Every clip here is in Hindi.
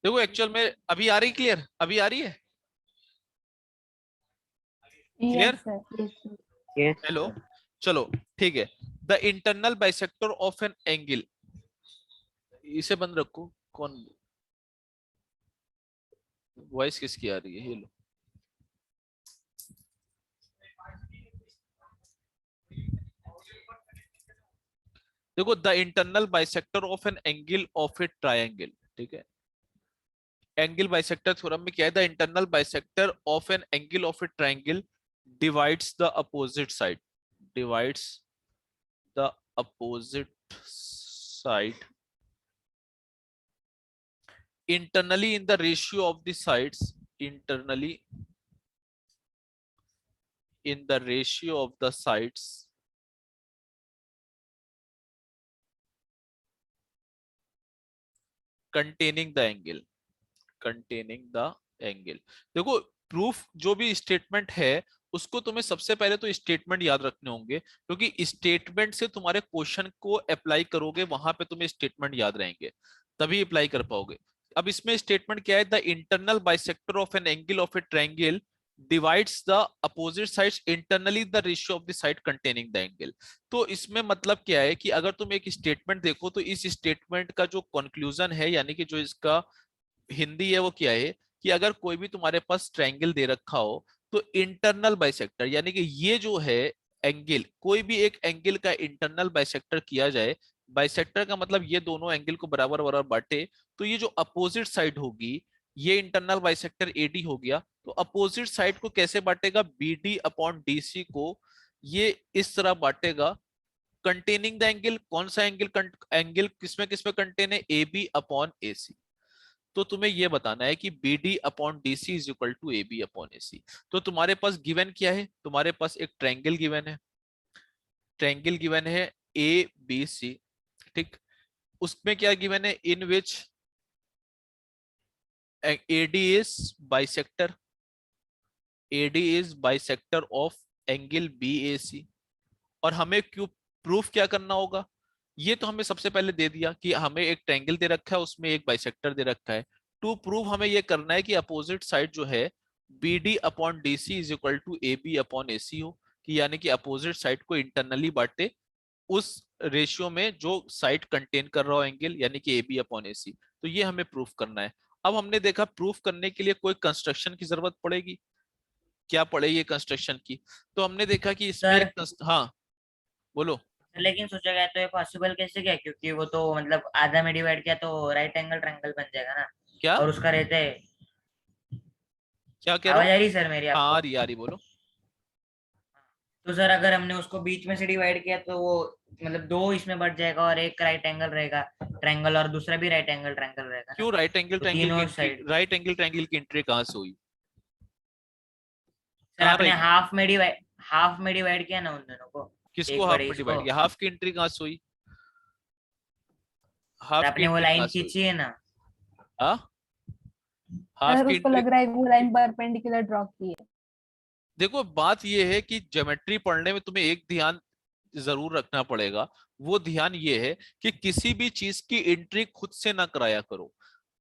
देखो एक्चुअल में अभी आ रही, क्लियर अभी आ रही है, clear. Yes sir. Yes hello, sir. चलो ठीक है। The internal bisector of an angle, इसे बंद रखो। कौन वॉइस किसकी आ रही है, ये लो। देखो the internal bisector of an angle of a triangle, ठीक है। एंगल बाइसेक्टर थ्योरम में क्या है, the internal bisector of an angle of a triangle divides the opposite side, divides the opposite side internally in the ratio of the sides, internally in the ratio of the sides containing the angle, containing the angle। देखो प्रूफ जो भी स्टेटमेंट है उसको तुम्हें सबसे पहले तो स्टेटमेंट याद रखने होंगे, क्योंकि स्टेटमेंट से तुम्हारे क्वेश्चन को अप्लाई करोगे वहां पे तुम्हें स्टेटमेंट याद रहेंगे, तभी अप्लाई कर पाओगे। अब इसमें स्टेटमेंट क्या है, the internal bisector of an angle of a triangle divides the opposite sides internally the ratio of the side containing the angle. तो इसमें मतलब क्या है कि अगर तुम एक स्टेटमेंट देखो तो इस स्टेटमेंट का जो कंक्लूजन है, यानी कि जो इसका हिंदी है वो क्या है, कि अगर कोई भी तुम्हारे पास ट्रायंगल दे रखा हो तो इंटरनल बाइसेक्टर, यानी कि ये जो है एंगल, कोई भी एक एंगल का इंटरनल बाइसेक्टर किया जाए, बाइसेक्टर का मतलब ये दोनों एंगल को बराबर बराबर बांटे, तो ये जो अपोजिट साइड होगी, ये इंटरनल बाइसेक्टर एडी हो गया, तो अपोजिट साइड को कैसे बांटेगा, बीडी अपॉन डीसी को ये इस तरह बांटेगा, कंटेनिंग द एंगल, कौन सा एंगल, एंगल किसमें किसमें कंटेन है, A B upon A C. तो तुम्हें यह बताना है कि B D upon D C is equal to A B upon A C. तो तुम्हारे पास गिवन क्या है, तुम्हारे पास एक ट्रायंगल गिवन है, ट्रायंगल गिवन है ए बी सी, ठीक। उसमें क्या गिवन है, in which AD is bisector, AD is bisector of angle B A C. और हमें क्यों प्रूफ क्या करना होगा, ये तो हमें सबसे पहले दे दिया कि हमें एक ट्रायंगल दे रखा है उसमें एक बाइसेक्टर दे रखा है। टू प्रूव हमें ये करना है कि अपोजिट साइड जो है B D upon D C is equal to A B upon A C हो, कि यानी कि अपोजिट साइड को इंटरनली बांटे उस रेशियो में जो साइड कंटेन कर रहा हो एंगल, यानी कि ए बी अपॉन ए सी। तो ये हमें प्रूफ करना है। अब हमने देखा प्रूफ करने के लिए कोई कंस्ट्रक्शन की जरूरत पड़ेगी, क्या पड़ेगी कंस्ट्रक्शन की, तो हमने देखा कि इसमें सर एक हाँ बोलो। लेकिन सोचा गया तो ये पॉसिबल कैसे क्या, क्योंकि वो तो मतलब आधा में डिवाइड किया तो राइट एंगल ट्रायंगल बन जाएगा ना। क्या और उसका रहता है। क्या कह रहे आवाज हो, आ रही सर मेरी हाँ आपको? आ रही बोलो। तो सर अगर हमने उसको बीच में से डिवाइड किया तो वो मतलब दो इसमें बढ़ जाएगा और एक राइट एंगल रहेगा ट्रायंगल और दूसरा भी राइट एंगल ट्रायंगल रहेगा ना। क्यों राइट एंगल तो ट्रायंगल की तीनों entry, side. Right angle triangle की एंट्री कहाँ से हुई, सर कहाँ आपने रहेगी, हाफ में डिवाइड किया ना उन दोनों को। किसको एक हाफ बड़े में इसको। डिवाइड किया, हाफ की एंट्री कहाँ से हुई, सर हाफ की आपने वो एंट्री कहाँ लाइन से हुई, खींची है ना। हाँ हाफ सर की उसको एंट्री। लग रहा है वो लाइन परपेंडिकुलर ड्रॉ की है। देखो बात ये है कि ज्योमेट्री पढ़ने में तुम्हें एक ध्यान जरूर रखना पड़ेगा, वो ध्यान ये है कि किसी भी चीज की एंट्री खुद से ना कराया करो।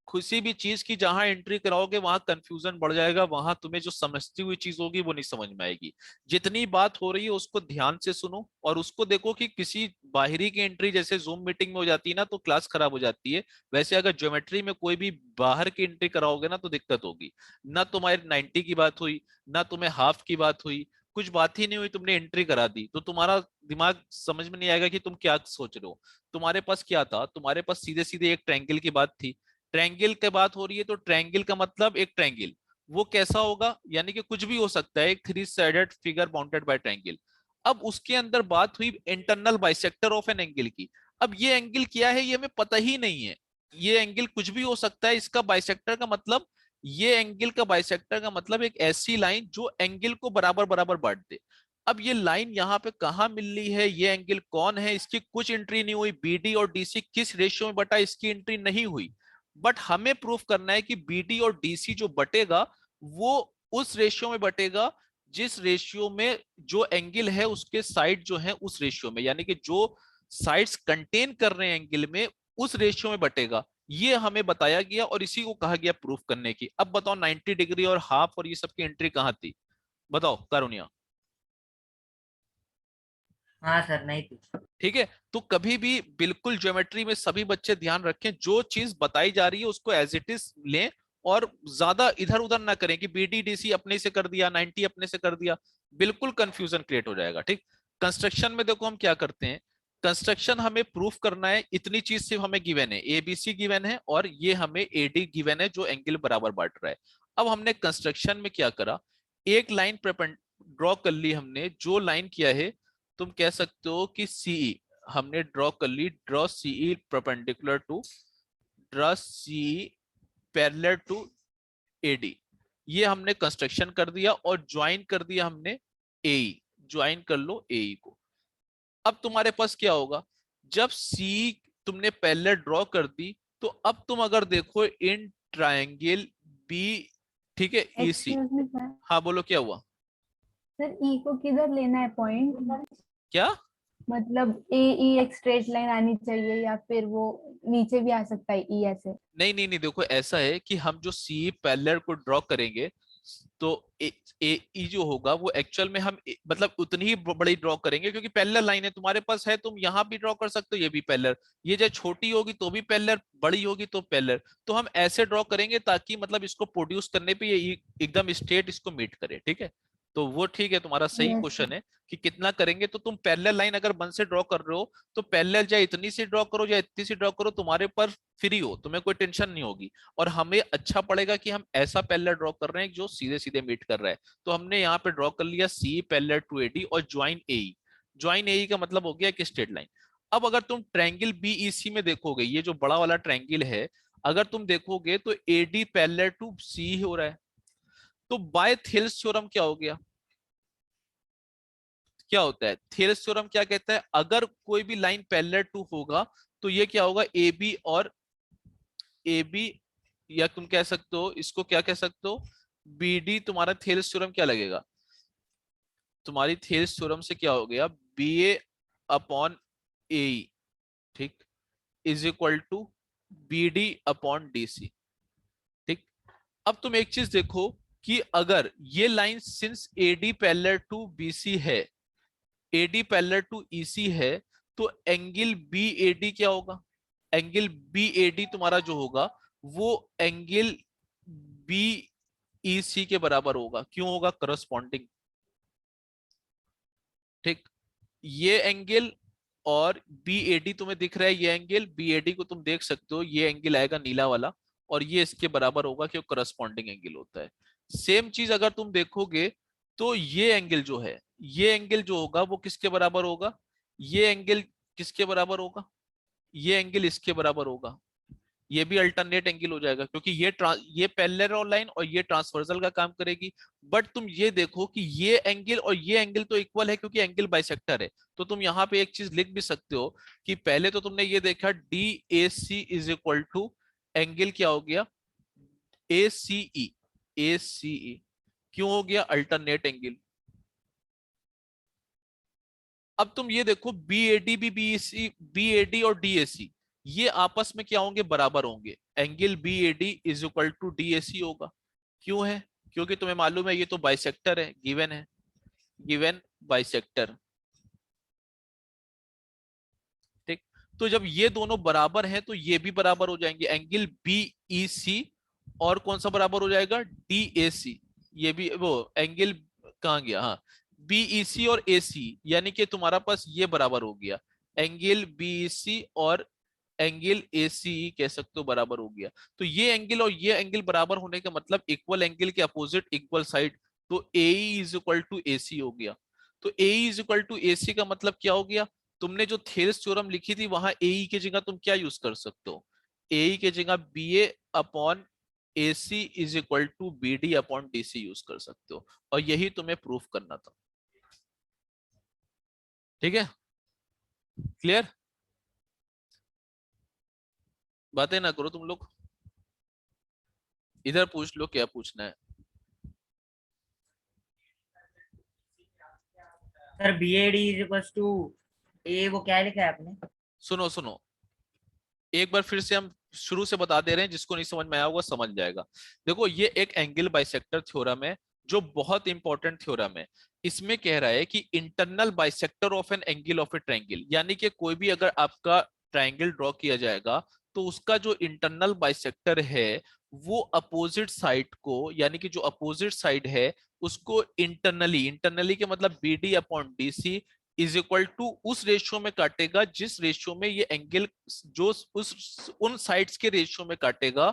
किसी भी चीज की जहां एंट्री कराओगे वहां कंफ्यूजन बढ़ जाएगा, वहां तुम्हें जो समझती हुई चीज होगी वो नहीं समझ में आएगी। जितनी बात हो रही है उसको ध्यान से सुनो और उसको देखो कि किसी बाहरी की एंट्री जैसे जूम मीटिंग में हो जाती है ना तो क्लास खराब हो जाती है, वैसे अगर ज्योमेट्री में कोई भी बाहर की एंट्री कराओगे ना तो दिक्कत होगी। ना तुम्हारी 90 की बात हुई, ना तुम्हें हाफ की बात हुई, कुछ बात ही नहीं हुई, तुमने एंट्री करा दी, तो तुम्हारा दिमाग समझ में नहीं आएगा कि तुम क्या सोच रहे हो। तुम्हारे पास क्या था, तुम्हारे पास सीधे सीधे एक ट्रायंगल की बात थी, ट्रायंगल की बात हो रही है तो ट्रायंगल का मतलब एक ट्रायंगल, वो कैसा होगा, यानी कि कुछ भी हो सकता है, एक three sided figure bounded by triangle. अब उसके अंदर बात हुई internal bisector of an angle की। अब ये एंगल क्या है ये हमें पता ही नहीं है, ये एंगल कुछ भी हो सकता है, इसका बाइसेक्टर का मतलब, ये एंगल का बाइसेक्टर का मतलब एक ऐसी लाइन जो एंगल को बराबर बराबर बांट दे। अब ये लाइन यहाँ पे कहाँ मिल रही है, ये एंगल कौन है, इसकी कुछ एंट्री नहीं हुई, बीडी और डीसी किस रेशियो में बटा इसकी एंट्री नहीं हुई। बट हमें प्रूफ करना है कि बीडी और डीसी जो बटेगा वो उस रेशियो में बटेगा जिस रेशियो में जो एंगल है उसके साइड जो है उस रेशियो में, यानी कि जो साइड्स कंटेन कर रहे हैं एंगल में उस रेशियो में बटेगा। ये हमें बताया गया और इसी को कहा गया प्रूफ करने की। अब बताओ 90 डिग्री और हाफ और ये सब की एंट्री कहाँ थी, बताओ कारुण्या। हाँ सर, नहीं थी। ठीक है, तो कभी भी बिल्कुल ज्योमेट्री में सभी बच्चे ध्यान रखें, जो चीज बताई जा रही है उसको एज इट इज लें और ज्यादा इधर उधर ना करें कि बीडीडीसी अपने से कर दिया, 90 अपने से कर दिया, बिल्कुल कंफ्यूजन क्रिएट हो जाएगा। ठीक, कंस्ट्रक्शन में देखो हम क्या करते हैं, कंस्ट्रक्शन हमें प्रूफ करना है, इतनी चीज सिर्फ हमें गिवन है, एबीसी गिवन है और ये हमें एडी गिवन है जो एंगल बराबर बांट रहा है। अब हमने कंस्ट्रक्शन में क्या करा, एक लाइन ड्रॉ कर ली हमने, जो लाइन किया है तुम कह सकते हो कि सीई हमने ड्रॉ कर ली, draw CE perpendicular to, draw CE parallel to AD, ये हमने कंस्ट्रक्शन कर दिया और ज्वाइन कर दिया हमने एई, ज्वाइन कर लो एई को। अब तुम्हारे पास क्या होगा, जब सी तुमने पैरेलल ड्रॉ कर दी तो अब तुम अगर देखो इन ट्रायंगल बी, ठीक है ईसी, एक्सक्यूज मी सर, हाँ बोलो क्या हुआ, सर ई को किधर लेना है पॉइंट? क्या मतलब ए ई एक स्ट्रेट लाइन आनी चाहिए या फिर वो नीचे भी आ सकता है ई ऐसे? नहीं नहीं नहीं, देखो ऐसा है कि हम जो सी पैरेलल को ड्रॉ करेंगे तो ए ई जो होगा वो एक्चुअल में हम मतलब उतनी ही बड़ी ड्रॉ करेंगे क्योंकि पैरेलल लाइन है तुम्हारे पास है, तुम यहाँ भी ड्रॉ कर सकते हो, ये भी पैरेलल, ये जो छोटी होगी तो भी पैरेलल, बड़ी होगी तो पैरेलल, तो हम ऐसे ड्रॉ करेंगे ताकि मतलब इसको प्रोड्यूस करने पे ये एकदम स्ट्रेट इसको मीट करे। ठीक है, तो वो ठीक है, तुम्हारा सही यस क्वेश्चन सर। है कि कितना करेंगे। तो तुम पैरेलल लाइन अगर 1 से ड्रॉ कर रहे हो तो पैरेलल चाहे इतनी सी ड्रॉ करो या इतनी सी ड्रॉ करो, तुम्हारे पर फ्री हो, तुम्हें कोई टेंशन नहीं होगी और हमें अच्छा पड़ेगा कि हम ऐसा पैरेलल ड्रॉ कर रहे हैं जो सीधे सीधे मीट कर रहा है। तो हमने यहाँ पे ड्रॉ कर लिया सी पैरेलल टू एडी और ज्वाइन एई, ज्वाइन एई का मतलब हो गया कि स्ट्रेट लाइन। अब अगर तुम ट्रायंगल बीईसी में देखोगे, ये जो बड़ा वाला ट्रायंगल है, अगर तुम देखोगे तो एडी पैरेलल टू सी हो रहा है, तो बाय थेल्स थ्योरम क्या हो गया, क्या होता है थेल्स थ्योरम क्या कहता है, अगर कोई भी लाइन पैरेलल टू होगा तो ये क्या होगा ए बी और ए बी, या तुम कह सकते हो इसको क्या कह सकते हो बी डी, तुम्हारा थेल्स थ्योरम क्या लगेगा, तुम्हारी थेल्स थ्योरम से क्या हो गया बी ए अपॉन ए, ठीक, is equal to B D upon D C. ठीक, अब तुम एक चीज देखो कि अगर ये line since A D parallel to B C है, एडी पैरेलल टू ईसी है, तो एंगल बी एडी क्या होगा, एंगल बी एडी तुम्हारा जो होगा वो एंगल बी ईसी के बराबर होगा, क्यों होगा, करस्पॉन्डिंग। ठीक, ये एंगल और बी एडी तुम्हें दिख रहा है, ये एंगल बी एडी को तुम देख सकते हो, ये एंगल आएगा नीला वाला और ये इसके बराबर होगा क्यों करस्पॉन्डिंग एंगल होता है। सेम चीज अगर तुम देखोगे तो ये एंगल जो है, ये एंगल जो होगा वो किसके बराबर होगा, ये एंगल किसके बराबर होगा, ये एंगल इसके बराबर होगा, ये भी अल्टरनेट एंगल हो जाएगा क्योंकि ये पैरेलल लाइन और ये ट्रांसवर्सल का काम करेगी। बट तुम ये देखो कि ये एंगल और ये एंगल तो इक्वल है क्योंकि एंगल बाइसेक्टर है, तो तुम यहाँ पे एक चीज लिख भी सकते हो कि पहले तो तुमने ये देखा D A C is equal to angle क्या हो गया ए सीई, ए सीई क्यों हो गया अल्टरनेट एंगल। अब तुम ये देखो बी एडी भी बीसी, बी एडी और डीएसी ये आपस में क्या होंगे, बराबर होंगे, angle B AD is equal to DAC होगा। क्यों है, क्योंकि तुम्हें मालूम है ये तो बाइसेक्टर है, गिवन है, गिवन बाइसेक्टर। ठीक, तो जब ये दोनों बराबर हैं तो ये भी बराबर हो जाएंगे, एंगल बी ई सी और कौन सा बराबर हो जाएगा डी ए सी, ये भी वो एंगल कहाँ गया, हाँ बीईसी और एसी, यानी कि तुम्हारा पास ये बराबर हो गया, एंगल बीईसी और एंगल एसी कह सकते हो बराबर हो गया। तो ये एंगल और ये एंगल बराबर होने का मतलब इक्वल एंगल के अपोजिट इक्वल साइड, तो एई इज इक्वल टू एसी हो गया। तो एई इज इक्वल टू एसी का मतलब क्या हो गया, तुमने जो थेल्स थ्योरम लिखी थी वहां एई की जगह तुम क्या यूज कर सकते हो, एई की जगह B A upon A C is equal to B D upon D C use कर सकते हो, और यही तुम्हें प्रूफ करना था। ठीक है, क्लियर, बातें ना करो तुम लोग, इधर पूछ लो क्या पूछना है। Sir B A D is equal to A, वो क्या लिखा है आपने? सुनो सुनो, एक बार फिर से हम शुरू से बता दे रहे हैं, जिसको नहीं समझ में आया होगा समझ जाएगा। देखो ये एक एंगल बाइसेक्टर थ्योरम है जो बहुत इंपॉर्टेंट थ्योरम है। इसमें कह रहा है कि internal bisector of an angle of a triangle, यानी कि कोई भी अगर आपका ट्रायंगल ड्रॉ किया जाएगा तो उसका जो इंटरनल बाइसेक्टर है वो अपोजिट साइड को, यानी कि जो अपोजिट साइड है उसको इंटरनली, इंटरनली के मतलब B D upon D C is equal to उस रेशियो में काटेगा जिस रेशियो में ये एंगल, जो उस उन साइड्स के रेशियो में काटेगा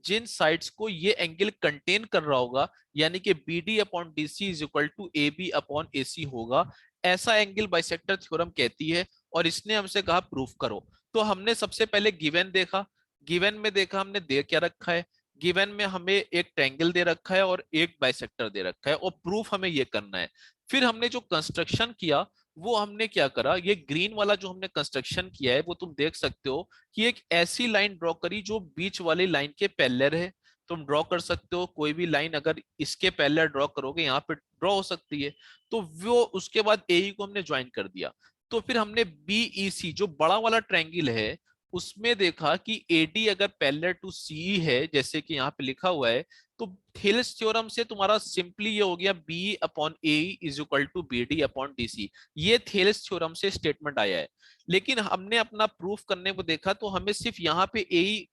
जिन साइड्स को ये एंगल कंटेन कर रहा होगा, यानी कि B D upon D C is equal to A B upon A C होगा। ऐसा एंगल बाइसेक्टर थ्योरम कहती है। और इसने हमसे कहा प्रूफ करो। तो हमने सबसे पहले गिवन देखा, गिवन में देखा हमने दे क्या रखा है, गिवन में हमें एक ट्रायंगल दे रखा है और एक बाइसेक्टर दे रखा है और प्रूफ हमें ये करना है। फिर हमने जो कंस्ट्रक्शन किया वो हमने क्या करा, ये ग्रीन वाला जो हमने कंस्ट्रक्शन किया है वो तुम देख सकते हो कि एक ऐसी लाइन ड्रॉ करी जो बीच वाली लाइन के पैरेलल है। तुम ड्रॉ कर सकते हो कोई भी लाइन, अगर इसके पैरेलल ड्रॉ करोगे यहाँ पे ड्रॉ हो सकती है। तो वो उसके बाद एई को हमने ज्वाइन कर दिया। तो फिर हमने बीईसी जो बड़ा वाला ट्रायंगल है उसमें देखा कि एडी अगर पैरेलल टू सी है जैसे कि यहाँ पे लिखा हुआ है, तो थेल्स थ्योरम से तुम्हारा सिंपली ये हो गया B upon A is equal to B D upon D C. ये थेल्स थ्योरम से स्टेटमेंट आया है। लेकिन हमने अपना प्रूफ करने को देखा तो हमें सिर्फ यहाँ पे ए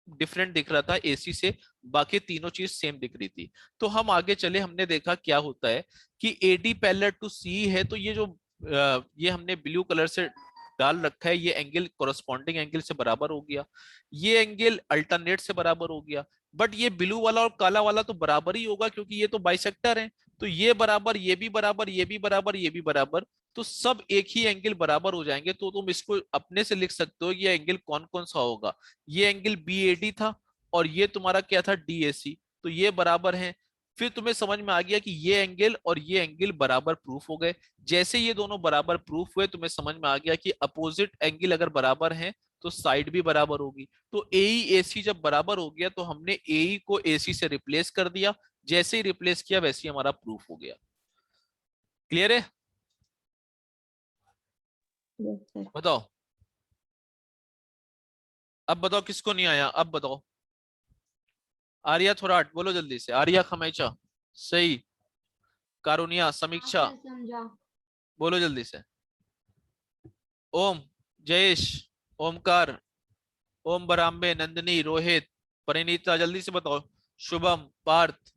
डिफरेंट दिख रहा था एसी से, बाकी तीनों चीज सेम दिख रही थी। तो हम आगे चले, हमने देखा क्या होता है कि एडी पैरेलल टू सी है, तो ये जो ये हमने ब्लू कलर से डाल रखा है ये एंगल कोरस्पॉन्डिंग एंगल से बराबर हो गया, ये एंगल अल्टरनेट से बराबर हो गया। बट ये ब्लू वाला और काला वाला तो बराबर ही होगा क्योंकि ये तो बाइसेक्टर है। तो ये बराबर, ये भी बराबर, ये भी बराबर, ये भी बराबर, तो सब एक ही एंगल बराबर हो जाएंगे। तो तुम इसको अपने से लिख सकते हो ये एंगल कौन कौन सा होगा। ये एंगल बी ए डी था और ये तुम्हारा क्या था डी ए सी, तो ये बराबर है। फिर तुम्हें समझ में आ गया कि ये एंगल और ये एंगल बराबर प्रूफ हो गए। जैसे ये दोनों बराबर प्रूफ हुए तुम्हें समझ में आ गया कि अपोजिट एंगल अगर बराबर है तो साइड भी बराबर होगी। तो एई एसी जब बराबर हो गया तो हमने एई को एसी से रिप्लेस कर दिया, जैसे ही रिप्लेस किया वैसे ही हमारा प्रूफ हो गया। क्लियर है? Yes sir. बताओ, अब बताओ किसको नहीं आया, अब बताओ। आर्या थोराट बोलो जल्दी से, आर्या खमेचा सही, कारुनिया समीक्षा समझा। बोलो जल्दी से, ओम, जयेश, ओमकार, ओम बराम्बे, नंदिनी, रोहित, परिणीता जल्दी से बताओ, शुभम, पार्थ,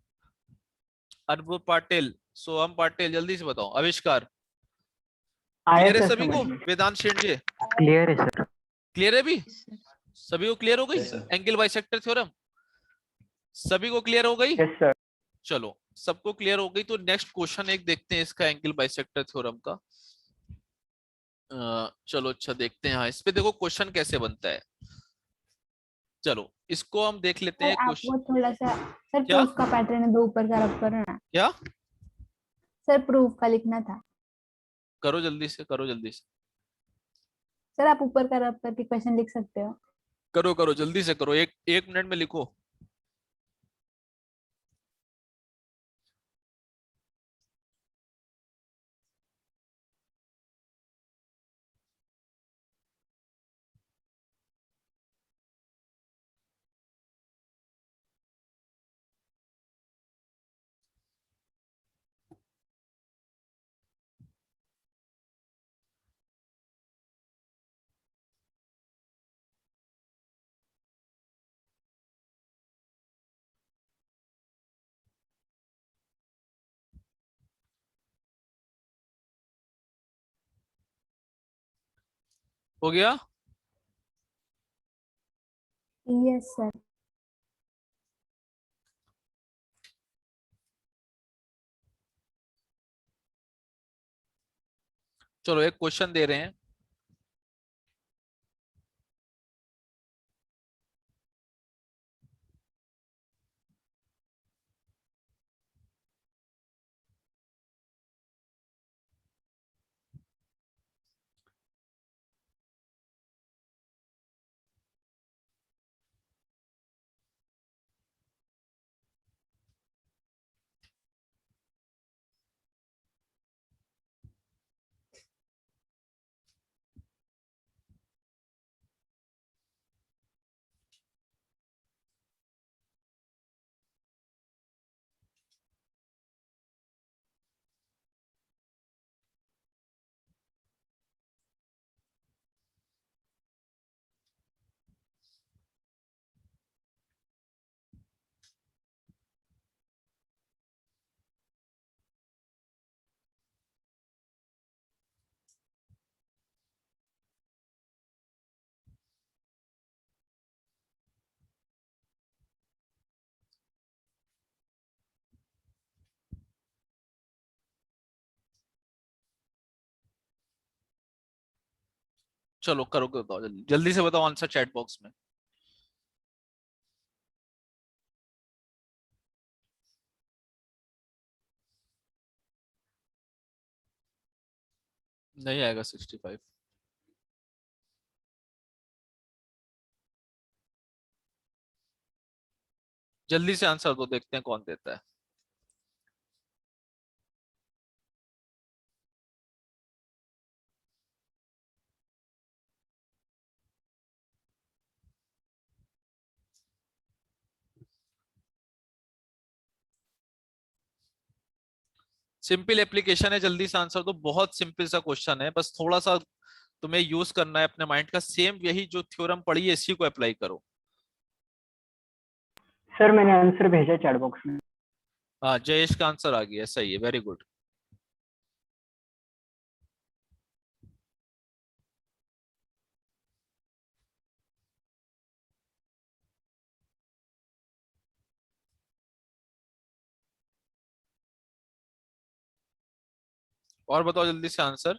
अनूप पाटिल, सोहम पाटिल जल्दी से बताओ, आविष्कार। आया क्लियर है सर सभी समझ को? में। वेदांत शेंडे क्लियर है सर। क्लियर है भी? सर। सभी को क्लियर हो गई yes sir. Angle bisector theorem? सभी को क्लियर हो गई? Yes sir. चलो सबको क्लियर हो गई तो नेक्स्ट क्वेश्चन एक देखते हैं इसका एंगल बाइसेक्टर थ्योरम का। चलो अच्छा देखते हैं। हाँ इस पे देखो क्वेश्चन कैसे बनता है। चलो इसको हम देख लेते सर हैं आप क्वेश्चन। वो थोड़ा सा, सर क्या प्रूफ का पैटर्न है, दो ऊपर का रब करो ना। क्या सर प्रूफ का लिखना था। करो जल्दी से, करो जल्दी से, सर आप ऊपर का रब करके क्वेश्चन लिख सकते हो। करो करो जल्दी से करो, एक एक मिनट में लिखो। हो गया? Yes sir. चलो एक क्वेश्चन दे रहे हैं। चलो करो, बताओ जल्दी जल्दी से बताओ आंसर चैट बॉक्स में। नहीं आएगा 65। जल्दी से आंसर दो, देखते हैं कौन देता है। सिंपल एप्लीकेशन है, जल्दी से आंसर दो। बहुत सिंपल सा क्वेश्चन है, बस थोड़ा सा तुम्हें यूज करना है अपने माइंड का। सेम यही जो थ्योरम पढ़ी है इसी को अप्लाई करो। सर मैंने आंसर भेजा चैट बॉक्स में। हाँ, जयेश का आंसर आ गया, सही है, वेरी गुड। और बताओ जल्दी से आंसर।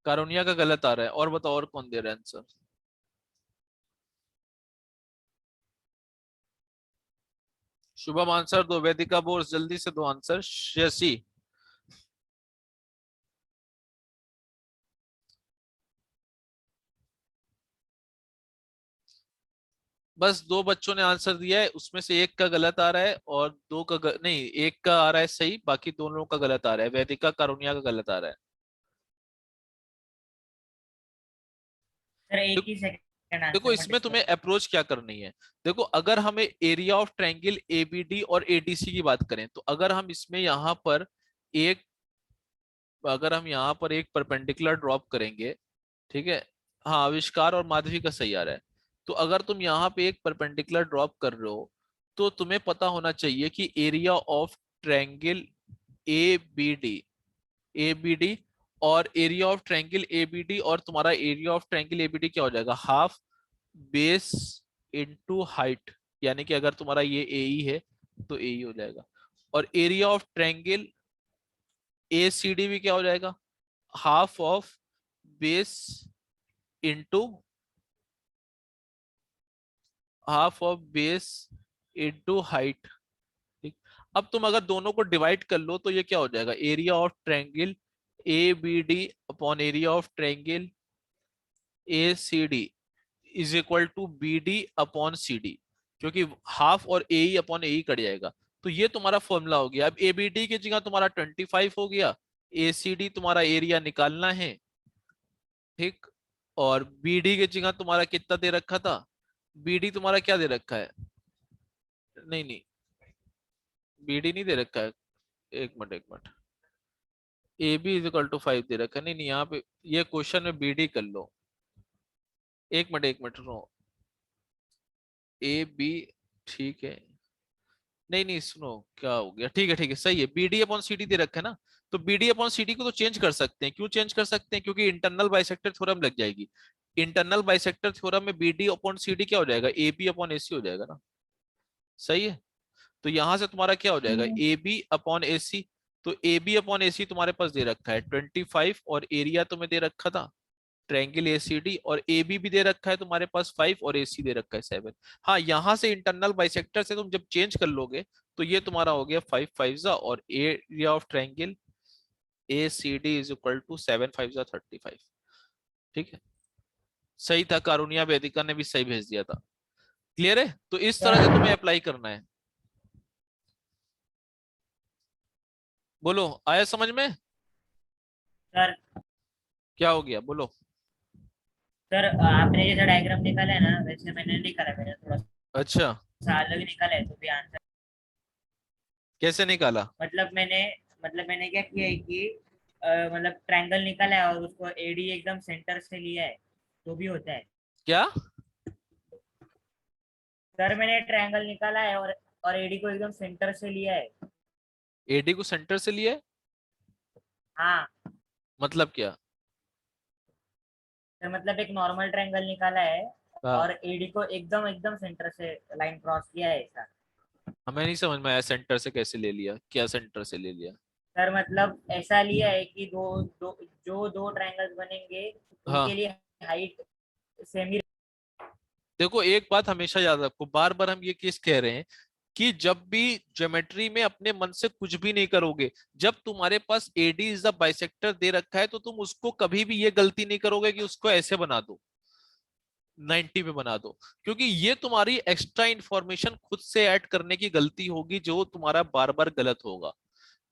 कारुनिया का गलत आ रहा है, और बताओ और कौन दे रहा है आंसर। शुभम आंसर दो, वेदिका बोस जल्दी से दो आंसर। शशि, बस दो बच्चों ने आंसर दिया है, उसमें से एक का गलत आ रहा है और दो का नहीं, एक का आ रहा है सही, बाकी दोनों का गलत आ रहा है। वैदिका कारुनिया का गलत आ रहा है। सर एक देखो ही सेकंड देखो, आंसर मत इसमें डिस्टर्ब। तुम्हें अप्रोच क्या करनी है। देखो, अगर हमें एरिया ऑफ ट्रायंगल एबीडी और एडीसी की बात करें, तो अगर हम इसमें यहाँ पर एक अगर हम यहाँ पर एक परपेंडिकुलर ड्रॉप करेंगे, ठीक है। हाँ, आविष्कार और माधवी का सही आ रहा है। तो अगर तुम यहाँ पे एक परपेंडिकुलर ड्रॉप कर रहे हो, तो तुम्हें पता होना चाहिए कि area of triangle A B D, A B D और area of triangle A B D, और तुम्हारा area of triangle A B D क्या हो जाएगा, हाफ बेस इनटू हाइट। यानी कि अगर तुम्हारा ये ए ई है तो ए ई हो जाएगा। और area of triangle A C D भी क्या हो जाएगा, half of base into half of base into height. ठीक। अब तुम अगर दोनों को डिवाइड कर लो तो ये क्या हो जाएगा, area of triangle A B D upon area of triangle A C D is equal to B D upon C D, क्योंकि हाफ और A E upon A E cut जाएगा। तो ये तुम्हारा फॉर्मूला हो गया। अब ए बी डी की जगह तुम्हारा 25 हो गया, ए सी डी तुम्हारा एरिया निकालना है, ठीक। और बी डी की जगह तुम्हारा कितना दे रखा था, बी डी तुम्हारा क्या दे रखा है, नहीं नहीं, बी डी नहीं दे रखा है, एक मिनट एक minute, A B is equal to 5 दे रखा है। नहीं नहीं, यहाँ पे ये क्वेश्चन में बी डी कर लो। एक मिनट रो, ए बी, ठीक है। नहीं नहीं, सुनो क्या हो गया, ठीक है सही है, B D upon C D दे रखा है ना। तो B D upon C D को तो चेंज कर सकते हैं। क्यों चेंज कर सकते हैं, क्योंकि इंटरनल बाइसेक्टर थ्योरम लग जाएगी। इंटरनल बाइसेक्टर थ्योरम में B D upon C D क्या हो जाएगा, ए बी अपॉन ए सी हो जाएगा ना। सही है। तो यहां से तुम्हारा क्या हो जाएगा, ए बी अपॉन ए सी। तो ए बी अपॉन ए सी तुम्हारे पास दे रखा है 25, और एरिया तुम्हें दे रखा था ट्रायंगल एसीडी, और ए बी भी दे रखा है तुम्हारे पास 5, और एसी दे रखा है 7। हाँ, यहां से इंटरनल बाइसेक्टर से तुम जब चेंज कर लोगे तो ये तुम्हारा हो गया 5 5 जा, और area of triangle A C D is equal to 7 5 जा 35। ठीक है, सही था। कारुनिया वेदिका ने भी सही भेज दिया था। क्लियर है। तो इस तरह से तुम्हें अप्लाई करना है। बोलो, आया समझ में। सर क्या हो गया, बोलो। सर आपने जैसा डायग्राम निकाला है ना वैसे मैंने निकाला है, मेरा थोड़ा अच्छा, सा अलग निकाला है तो भी आंसर। कैसे निकाला। मतलब मैंने क्या किया है कि मतलब ट्रायंगल निकाला है और उसको एडी एकदम सेंटर से लिया है तो भी होता है। क्या, सर मैंने ट्रायंगल निकाला है और एडी को एकदम सेंटर से लिया है। एडी को सेंटर से लिया है, हाँ मतलब क्या। सर मतलब एक नॉर्मल ट्रायंगल निकाला है हाँ, और एडी को एकदम एकदम सेंटर से लाइन क्रॉस किया है ऐसा। हमें नहीं समझ में आया सेंटर से कैसे ले लिया, क्या सेंटर से ले लिया? सर मतलब ऐसा लिया है कि जो दो ट्रायंगल्स बनेंगे हाँ, उनके लिए हाइट सेम ही। देखो एक बात हमेशा याद रखो, बार बार हम ये केस कह रहे हैं कि जब भी ज्योमेट्री में अपने मन से कुछ भी नहीं करोगे, जब तुम्हारे पास एडी इज द बाइसेक्टर दे रखा है तो तुम उसको कभी भी ये गलती नहीं करोगे कि उसको ऐसे बना दो, 90 पे बना दो, क्योंकि ये तुम्हारी एक्स्ट्रा इंफॉर्मेशन खुद से ऐड करने की गलती होगी जो तुम्हारा बार बार गलत होगा।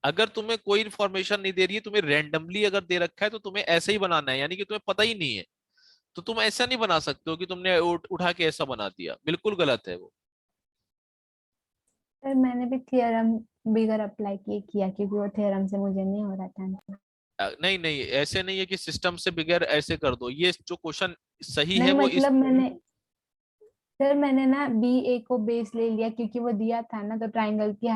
अगर तुम्हें कोई इंफॉर्मेशन नहीं दे रही है, तुम्हें रैंडमली अगर दे रखा है तो तुम्हें ऐसे ही बनाना है, यानी कि तुम्हें पता ही नहीं है, तो तुम ऐसा नहीं बना सकते हो कि तुमने उठा के ऐसा बना दिया, बिल्कुल गलत है वो। सर मैंने भी थ्योरम बिगर अप्लाई किया क्योंकि वो थ्योरम से मुझे नहीं हो रहा था आंसर। नहीं नहीं, ऐसे नहीं है कि सिस्टम से बगैर ऐसे कर दो, ये जो क्वेश्चन सही है नहीं वो इस। मतलब मैंने, सर मैंने ना बी ए को बेस ले लिया क्योंकि वो दिया था ना, तो ट्राइंगल की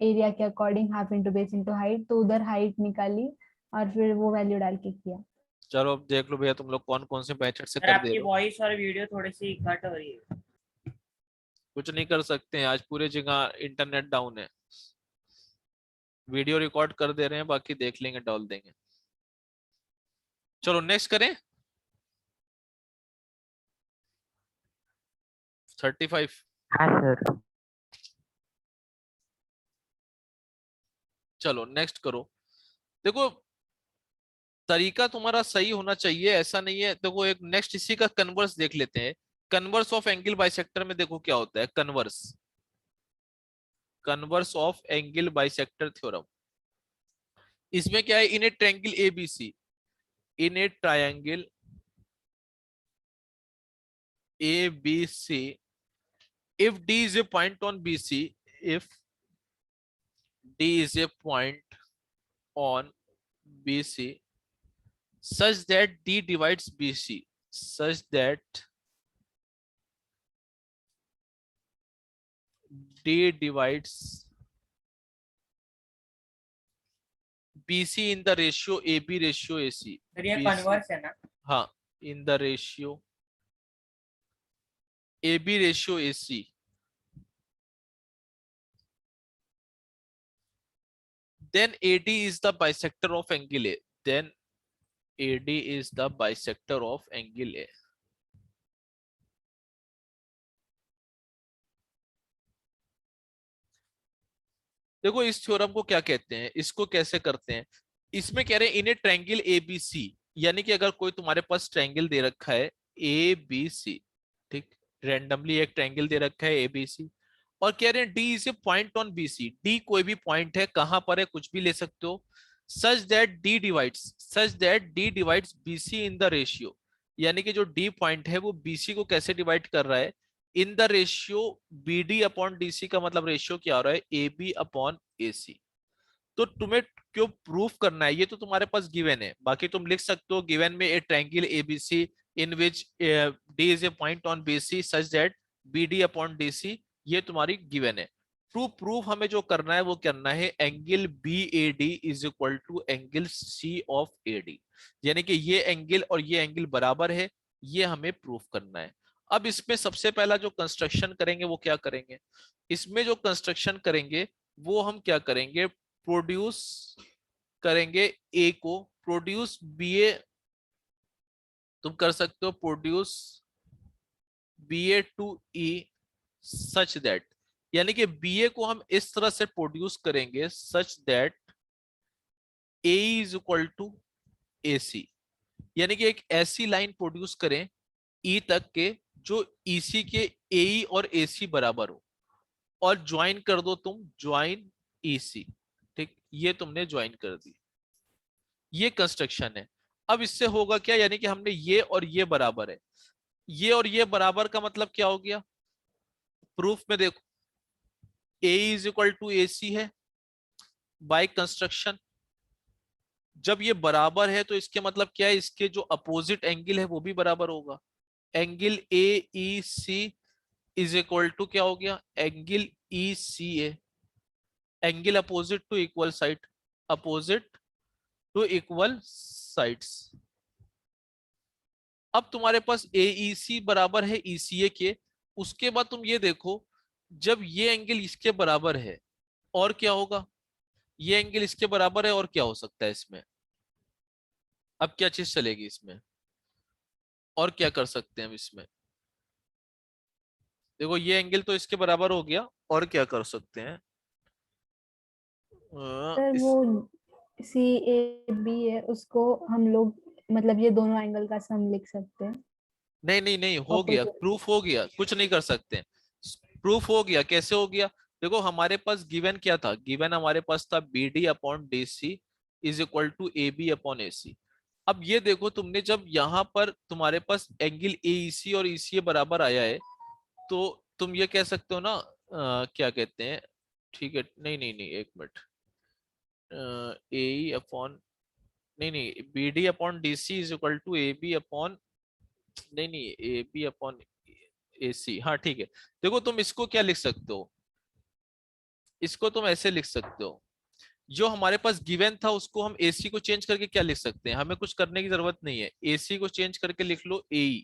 एरिया के according half into base into height, तो उधर हाइट निकाली और फिर वो वैल्यू डाल के किया। चलो अब देख लो भैया तुम लोग कौन कौन से मेथड से सर कर दे आपकी रहे हो। वॉइस और वीडियो थोड़ी सी कट हो रही है। कुछ नहीं कर सकते हैं, आज पूरे जगह इंटरनेट डाउन है। वीडियो रिकॉर्ड कर दे रहे हैं, बाकी देख लेंगे, डाल देंगे। चलो नेक्स्ट करें। 35। हाँ सर। चलो नेक्स्ट करो। देखो तरीका तुम्हारा सही होना चाहिए, ऐसा नहीं है। देखो एक नेक्स्ट इसी का कन्वर्स देख लेते हैं। कन्वर्स ऑफ एंगल बाइसेक्टर में देखो क्या होता है, converse, converse of angle bisector theorem. इसमें क्या है, in a triangle ABC, in a triangle ABC, if D is a point on BC, if D is a point on BC such that D divides BC, such that D divides BC in the ratio AB ratio AC, sir ये BC, कन्वर्स है ना? हाँ, in the ratio AB ratio AC, then AD is the bisector of angle A, then AD is the bisector of angle A. देखो इस थ्योरम को क्या कहते हैं, इसको कैसे करते हैं। इसमें कह रहे हैं इन ए ट्रायंगल एबीसी, यानी कि अगर कोई तुम्हारे पास ट्रायंगल दे रखा है एबीसी, ठीक, रैंडमली एक ट्रायंगल दे रखा है एबीसी, और कह रहे हैं D is a point on BC, D कोई भी पॉइंट है, कहां पर है कुछ भी ले सकते हो, such that D divides BC in the ratio, यानी कि जो डी पॉइंट है वो बीसी को कैसे डिवाइड कर रहा है, in the ratio B D upon DC, का मतलब रेशियो क्या हो रहा है, A B upon A C. तो तुम्हें क्यों प्रूफ करना है, ये तो तुम्हारे पास गिवन है, बाकी तुम लिख सकते हो गिवन में a triangle ABC in which D is a point on BC such that B D upon DC, ये तुम्हारी गिवन है। टू प्रूफ हमें जो करना है वो करना है angle B A D is equal to angle C of A D, यानी कि ये एंगल और ये एंगल बराबर है, ये हमें प्रूफ करना है। अब इसमें सबसे पहला जो कंस्ट्रक्शन करेंगे वो क्या करेंगे, इसमें जो कंस्ट्रक्शन करेंगे वो हम क्या करेंगे, प्रोड्यूस करेंगे ए को, प्रोड्यूस बी ए, तुम कर सकते हो produce B A to E such that, यानी कि बी ए को हम इस तरह से प्रोड्यूस करेंगे such that A is equal to A C, यानी कि एक ऐसी लाइन प्रोड्यूस करें ई तक के जो ईसी के ए और ए सी बराबर हो, और ज्वाइन कर दो तुम, ज्वाइन ईसी, ठीक, ये तुमने ज्वाइन कर दी, ये कंस्ट्रक्शन है। अब इससे होगा क्या, यानी कि हमने ये और ये बराबर है, ये और ये बराबर का मतलब क्या हो गया, प्रूफ में देखो ए इज इक्वल टू ए सी है बाय कंस्ट्रक्शन, जब ये बराबर है तो इसके मतलब क्या है, इसके जो अपोजिट एंगल है वो भी बराबर होगा, angle A E C is equal to क्या हो गया, angle E C A, angle opposite to equal side, opposite to equal sides, अब तुम्हारे पास AEC बराबर है ECA के, उसके बाद तुम ये देखो जब ये एंगल इसके बराबर है और क्या होगा, ये एंगल इसके बराबर है और क्या हो सकता है इसमें, अब क्या चीज चलेगी इसमें, और क्या कर सकते हैं हम इसमें, देखो ये एंगल तो इसके बराबर हो गया, और क्या कर सकते हैं सर इस, वो CAB है, उसको हम लोग मतलब ये दोनों एंगल का सम लिख सकते हैं। नहीं नहीं नहीं, हो गया, ऑपोजिट। प्रूफ हो गया, कुछ नहीं कर सकते, प्रूफ हो गया, कैसे हो गया, देखो हमारे पास गिवन क्या था, गिवन हमारे पास था BD upon DC is equal to AB upon AC। अब ये देखो तुमने जब यहाँ पर तुम्हारे पास एंगल AEC और ECA बराबर आया है, तो तुम ये कह सकते हो ना, क्या कहते हैं, ठीक है, नहीं नहीं नहीं एक मिनट, AE अपॉन, नहीं नहीं, BD upon DC is equal to AB upon, नहीं नहीं, AB अपॉन AC, हाँ ठीक है। देखो तुम इसको क्या लिख सकते हो, इसको तुम ऐसे लिख सकते हो, जो हमारे पास गिवन था उसको हम AC को चेंज करके क्या लिख सकते हैं, हमें कुछ करने की जरूरत नहीं है, AC को चेंज करके लिख लो AE,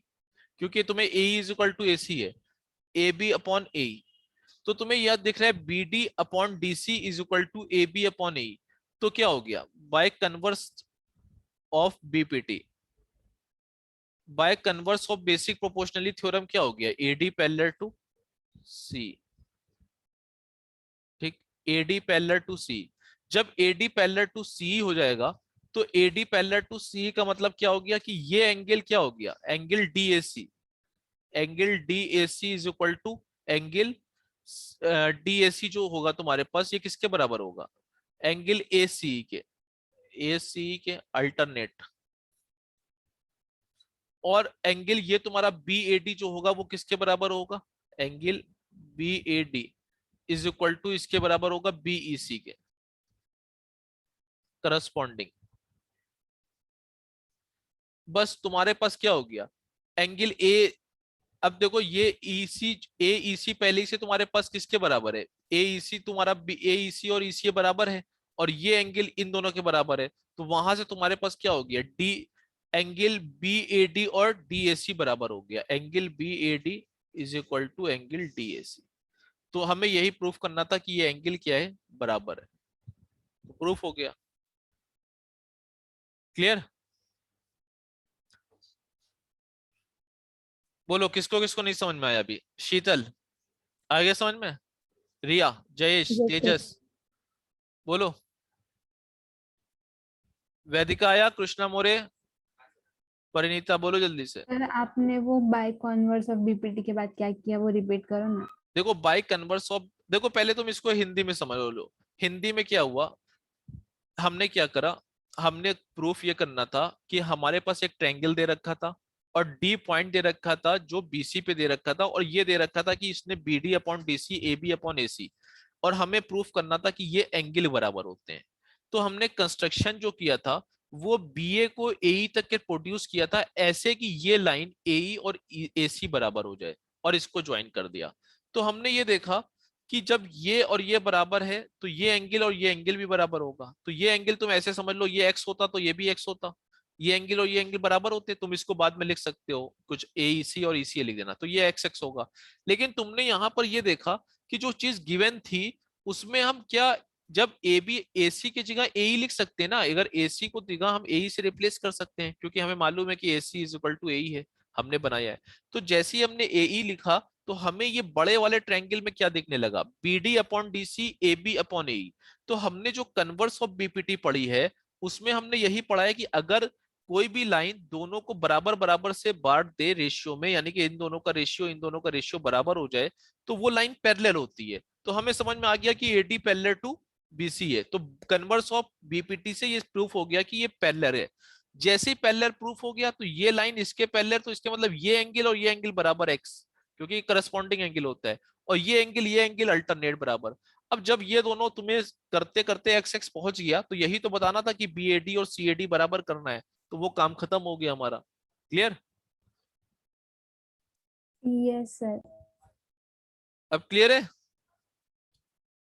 क्योंकि तुम्हें AE is equal to AC है, AB अपॉन AE, तो तुम्हें याद दिख रहा है BD upon DC is equal to AB upon AE, तो क्या हो गया, by converse of BPT, by converse of basic proportionality theorem क्या हो गया, AD पैरेलल टू C, ठीक, AD पैरेलल टू C, जब AD पैरेलल टू C हो जाएगा तो AD पैरेलल टू C का मतलब क्या हो गया कि ये एंगल क्या हो गया, angle DAC, angle DAC is equal to angle DAC जो होगा तुम्हारे पास ये किसके बराबर होगा, एंगल ACE के, ACE के अल्टरनेट, और एंगल ये तुम्हारा BAD जो होगा वो किसके बराबर होगा, angle BAD is equal to इसके बराबर होगा BEC के करस्पॉन्डिंग। बस तुम्हारे पास क्या हो गया, एंगल A, अब देखो ये AEC पहले से तुम्हारे पास किसके बराबर है, AEC तुम्हारा AEC और ECA बराबर है, और ये एंगल इन दोनों के बराबर है, तो वहां से तुम्हारे पास क्या हो गया, एंगल BAD और DAC बराबर हो गया, angle BAD is equal to angle DAC। तो हमें यही प्रूफ करना था कि ये एंगल क्या है, बराबर है, तो प्रूफ हो गया, क्लियर। बोलो किसको किसको नहीं समझ में आया अभी, शीतल आ गया समझ में, रिया, जयेश, यस सर। तेजस, बोलो, वैदिका आया, कृष्णा मोरे, परिणीता, बोलो जल्दी से। सर आपने वो बाय कॉन्वर्स ऑफ BPT के बाद क्या किया, वो रिपीट करो ना। देखो बाई कन्वर्स ऑफ, देखो पहले तुम इसको हिंदी में समझ लो, हिंदी में क्या हुआ, हमने क्या करा, हमने प्रूफ ये करना था कि हमारे पास एक ट्रायंगल दे रखा था और D पॉइंट दे रखा था जो BC पे दे रखा था, और ये दे रखा था कि इसने BD upon DC AB upon AC, और हमें प्रूफ करना था कि ये एंगल बराबर होते हैं। तो हमने कंस्ट्रक्शन जो किया था वो BA को AE तक के प्रोड्यूस किया था ऐसे कि ये लाइन AE और AC बराबर हो जाए, और इसको ज्वाइन कर दिया। तो हमने ये देखा कि जब ये और ये बराबर है तो ये एंगल और ये एंगल भी बराबर होगा, तो ये एंगल तुम ऐसे समझ लो ये x होता तो ये भी x होता, ये एंगल और ये एंगल बराबर होते, तुम इसको बाद में लिख सकते हो कुछ AEC और ECA लिख देना, तो ये x x होगा। लेकिन तुमने यहाँ पर ये देखा कि जो चीज गिवन थी उसमें हम क्या, जब AB AC की जगह AE लिख सकते हैं ना, अगर AC को जगह हम AE से रिप्लेस कर सकते हैं क्योंकि हमें मालूम है कि AC is equal to AE है, हमने बनाया है। तो जैसे ही हमने AE लिखा तो हमें ये बड़े वाले ट्रायंगल में क्या दिखने लगा, BD upon DC AB upon AE। तो हमने जो कन्वर्स ऑफ BPT पढ़ी है उसमें हमने यही पढ़ा है कि अगर कोई भी लाइन दोनों को बराबर बराबर से बांट दे रेशियो में, यानी कि इन दोनों का रेशियो इन दोनों का रेशियो बराबर हो जाए तो वो लाइन पैरेलल होती है। तो हमें समझ में आ गया कि AD पैरेलल टू BC है, तो कन्वर्स ऑफ BPT से ये प्रूफ हो गया कि ये पैरेलल है। जैसे ही पैरेलल प्रूफ हो गया तो ये लाइन इसके पैरेलल, तो इसके मतलब ये एंगल और ये एंगल बराबर x, क्योंकि करस्पॉन्डिंग एंगल होता है, और ये एंगल अल्टरनेट बराबर। अब जब ये दोनों तुम्हें करते करते x x पहुंच गया तो यही तो बताना था कि BAD और CAD बराबर करना है, तो वो काम खत्म हो गया हमारा, क्लियर। Yes sir. अब क्लियर है,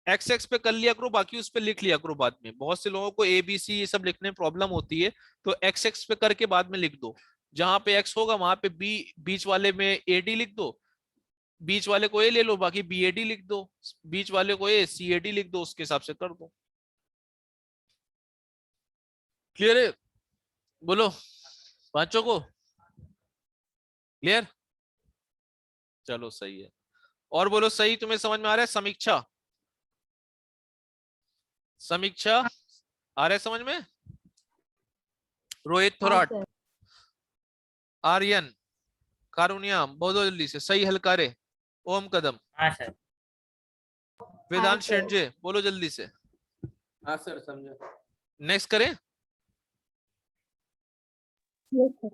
एक्स एक्स पे कर लिया करो, बाकी उस पे लिख लिया करो बाद में, बहुत से लोगों को ABC ये सब लिखने में प्रॉब्लम होती है, तो एक्स एक्स पे करके बाद में लिख दो। जहां पे एक्स होगा वहां पे बी, बीच वाले में एडी लिख दो, बीच वाले को ए ले लो, बाकी बी एडी लिख दो, बीच वाले को ए सी एडी लिख दो, उसके हिसाब से कर दो। क्लियर है? बोलो पांचों को क्लियर? चलो सही है। और बोलो सही, तुम्हें समझ में आ रहा है? समीक्षा, समीक्षा आ रहा है समझ में? रोहित हाँ थोराट, सर। आर्यन, कारुण्याम, बहुत जल्दी से सही हलकारे, ओम कदम, हाँ सर। वेदांत सर। शेंडजे, बोलो जल्दी से। हाँ सर समझो। नेक्स्ट करें? Yes sir.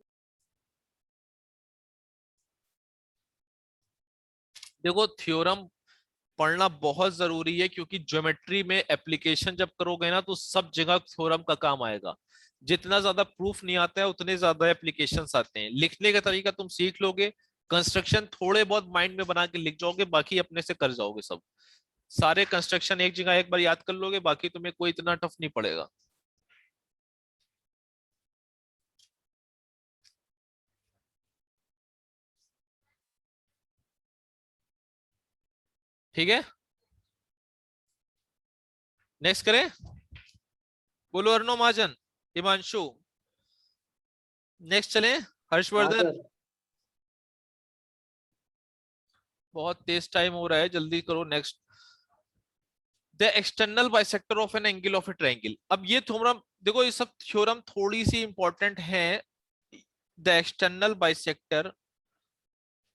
देखो थ्योरम पढ़ना बहुत जरूरी है, क्योंकि ज्योमेट्री में एप्लीकेशन जब करोगे ना तो सब जगह थ्योरम का काम आएगा। जितना ज्यादा प्रूफ नहीं आता है उतने ज्यादा एप्लीकेशंस आते हैं। लिखने का तरीका तुम सीख लोगे, कंस्ट्रक्शन थोड़े बहुत माइंड में बना के लिख जाओगे, बाकी अपने से कर जाओगे सब। सारे कंस्ट्रक्शन एक जगह एक बार याद कर लोगे, बाकी तुम्हें कोई इतना टफ नहीं पड़ेगा। ठीक है, नेक्स्ट करें? बोलो अर्नो महाजन, हिमांशु, नेक्स्ट चलें? हाँ हर्षवर्धन, सर। बहुत तेज टाइम हो रहा है, जल्दी करो। Next, the external bisector of an angle of a triangle. अब ये थ्योरम देखो, ये सब थ्योरम थोड़ी सी इंपॉर्टेंट है। The external bisector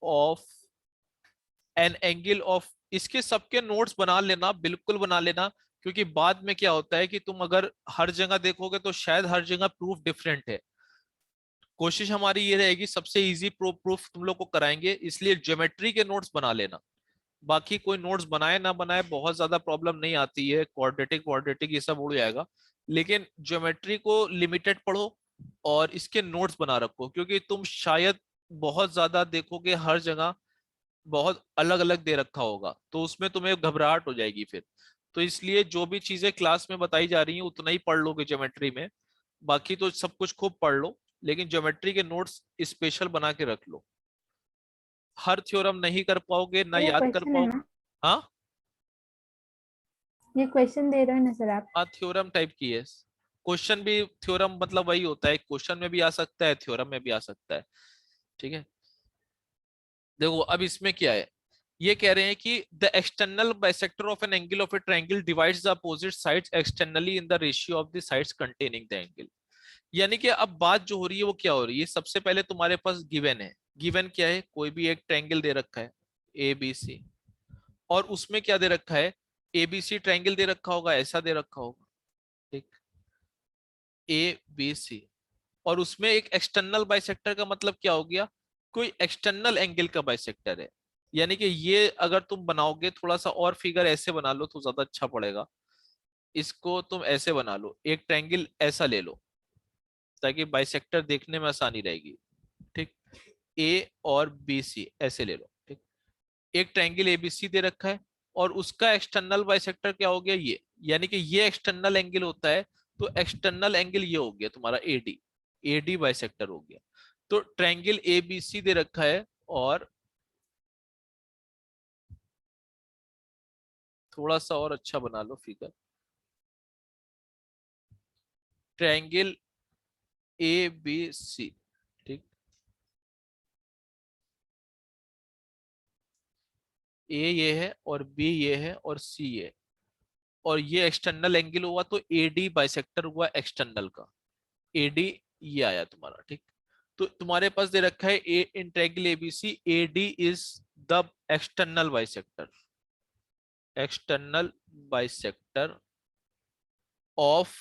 of an angle of, इसके सबके नोट्स बना लेना, बिल्कुल बना लेना, क्योंकि बाद में क्या होता है कि तुम अगर हर जगह देखोगे तो शायद हर जगह प्रूफ डिफरेंट है। कोशिश हमारी ये रहेगी सबसे इजी प्रूफ तुम लोग को कराएंगे, इसलिए ज्योमेट्री के नोट्स बना लेना। बाकी कोई नोट्स बनाए ना बनाए बहुत ज्यादा प्रॉब्लम नहीं आती है, क्वाड्रेटिक क्वाड्रेटिक ये सब उड़ जाएगा। लेकिन ज्योमेट्री को लिमिटेड पढ़ो और इसके नोट्स बना रखो, क्योंकि तुम शायद बहुत ज्यादा देखोगे, हर जगह बहुत अलग अलग दे रखा होगा, तो उसमें तुम्हें घबराहट हो जाएगी फिर। तो इसलिए जो भी चीजें क्लास में बताई जा रही हैं उतना ही पढ़ लोगे ज्योमेट्री में, बाकी तो सब कुछ खूब पढ़ लो, लेकिन ज्योमेट्री के नोट्स स्पेशल बना के रख लो। हर थ्योरम नहीं कर पाओगे ना, ये याद कर क्वेश्चन है पाओगे। ना, हाँ ये क्वेश्चन दे रहे हो ना सर आप? हाँ, थ्योरम टाइप की है। क्वेश्चन भी थ्योरम मतलब वही होता है, क्वेश्चन में भी आ सकता है, थ्योरम में भी आ सकता है। ठीक है, देखो अब इसमें क्या है, ये कह रहे हैं कि the external bisector of an angle of a triangle divides the opposite sides externally in the ratio of the sides containing the angle. यानी कि अब बात जो हो रही है वो क्या हो रही है, सबसे पहले तुम्हारे पास गिवन है। गिवन क्या है? कोई भी एक ट्रायंगल दे रखा है ए बी सी, और उसमें क्या दे रखा है? एबीसी ट्रायंगल दे रखा होगा, ऐसा दे रखा होगा, ठीक, ए बी सी। और उसमें एक एक्सटर्नल बाइसेक्टर का मतलब क्या हो गया? कोई एक्सटर्नल एंगल का बाइसेक्टर है। यानी कि ये अगर तुम बनाओगे, थोड़ा सा और फिगर ऐसे बना लो तो ज्यादा अच्छा पड़ेगा। इसको तुम ऐसे बना लो, एक ट्रायंगल ऐसा ले लो ताकि बाइसेक्टर देखने में आसानी रहेगी। ठीक, ए और बी सी ऐसे ले लो। ठीक, एक ट्रायंगल एबीसी दे रखा है और उसका एक्सटर्नल बाइसेक्टर क्या हो गया? ये, यानी कि ये एक्सटर्नल एंगल होता है, तो एक्सटर्नल एंगल ये हो गया तुम्हारा एडी, एडी बाइसेक्टर हो गया। तो ट्रायंगल एबीसी दे रखा है, और थोड़ा सा और अच्छा बना लो figure, triangle A B C. ठीक, ए ये है और बी ये है और सी ये, और ये एक्सटर्नल एंगल हुआ, तो एडी बाइसेक्टर हुआ एक्सटर्नल का, एडी ये आया तुम्हारा। ठीक, तो तुम्हारे पास दे रखा है ए in triangle ABC, AD is the external bisector, external bisector of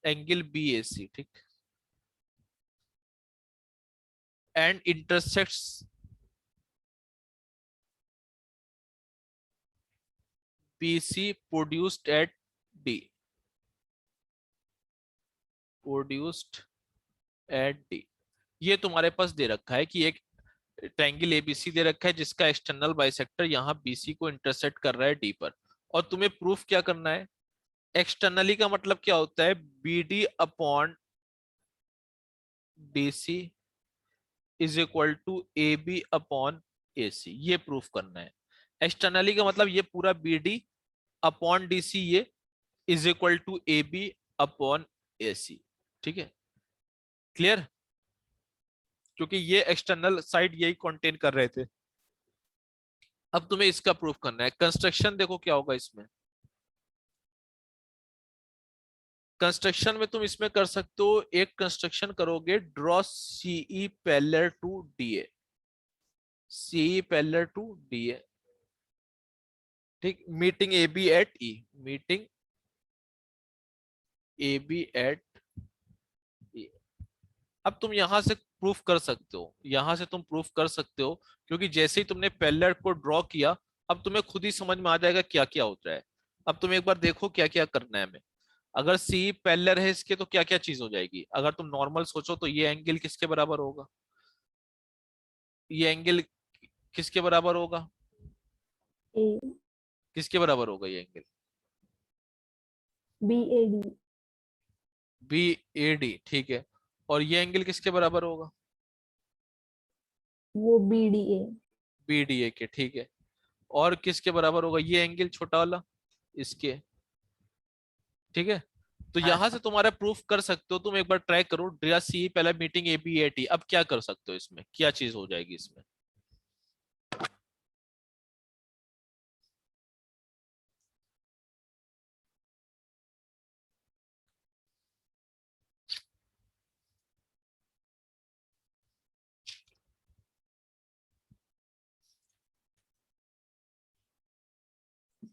angle BAC. ठीक, and intersects BC produced at D, produced at D। ये तुम्हारे पास दे रखा है कि एक ट्रायंगल एबीसी दे रखा है जिसका एक्सटर्नल बाइसेक्टर यहाँ BC को इंटरसेक्ट कर रहा है D पर, और तुम्हें प्रूफ क्या करना है? एक्सटर्नली का मतलब क्या होता है? BD upon DC is equal to A B upon A C, ये प्रूफ करना है। एक्सटर्नली का मतलब ये पूरा B D upon D C ये is equal to A B upon A C. ठीक है, क्लियर? क्योंकि ये एक्सटर्नल साइड यही कंटेन कर रहे थे। अब तुम्हें इसका प्रूफ करना है। कंस्ट्रक्शन देखो क्या होगा इसमें। कंस्ट्रक्शन में तुम इसमें कर सकते हो, एक कंस्ट्रक्शन करोगे, draw CE parallel to DA, CE parallel to DA. ठीक, meeting A B at E, meeting A B at E. अब तुम यहां से प्रूफ कर सकते हो, यहां से तुम प्रूफ कर सकते हो, क्योंकि जैसे ही तुमने पैरेलल को ड्रॉ किया अब तुम्हें खुद ही समझ में आ जाएगा क्या क्या होता है। अब तुम एक बार देखो क्या क्या करना है हमें। अगर सी पैरेलल है इसके तो क्या क्या चीज हो जाएगी। अगर तुम नॉर्मल सोचो तो ये एंगल किसके बराबर होगा, ये एंगल किसके बराबर होगा, ए किसके बराबर होगा ये angle, B A D, B A D. ठीक है, और ये एंगल किसके बराबर होगा, वो B D A, B D A के। ठीक है, और किसके बराबर होगा ये एंगल छोटा वाला, इसके। ठीक है, तो हाँ यहां से तुम्हारा प्रूफ कर सकते हो। तुम एक बार ट्राई करो, ड्रिया सी पहले meeting A B A T. अब क्या कर सकते हो इसमें, क्या चीज हो जाएगी इसमें।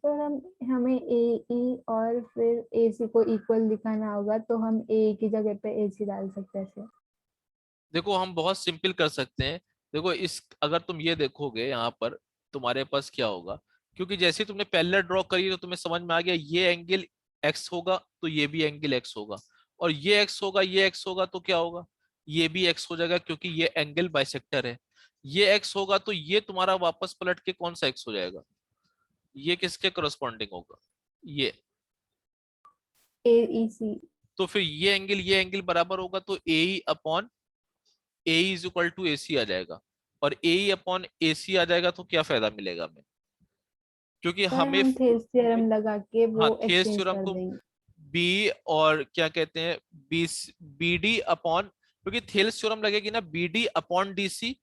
सर हम हमें ए ई और फिर ए सी को इक्वल दिखाना होगा, तो हम ए की जगह पे ए सी डाल सकते हैं सर। देखो हम बहुत सिंपल कर सकते हैं। देखो इस, अगर तुम ये देखोगे यहाँ पर तुम्हारे पास क्या होगा, क्योंकि जैसे ही तुमने पैरेलल ड्रॉ करी तो तुम्हें समझ में आ गया ये एंगल एक्स होगा तो ये भी एंगल एक्स होगा, और ये एक्स होगा ये एक्स होगा तो क्या होगा, ये भी एक्स हो जाएगा, क्योंकि ये एंगल बाइसेक्टर है। ये एक्स होगा तो ये तुम्हारा वापस पलट के कौन सा एक्स हो जाएगा, ये किसके करस्पॉन्डिंग होगा, ये। ए ई सी, तो फिर ये एंगल बराबर होगा, तो A upon A is equal to A C आ जाएगा, और ए अपॉन ए सी आ जाएगा तो क्या फायदा मिलेगा हमें, क्योंकि सर हमें हम थेल्स थ्योरम लगा के हाँ वो थेल्स एक्सचेंज थ्योरम कर को देंगे। बी और क्या कहते हैं बी बी डी अपॉन, क्योंकि थेल्स थ्योरम लगेगी ना, B D upon D C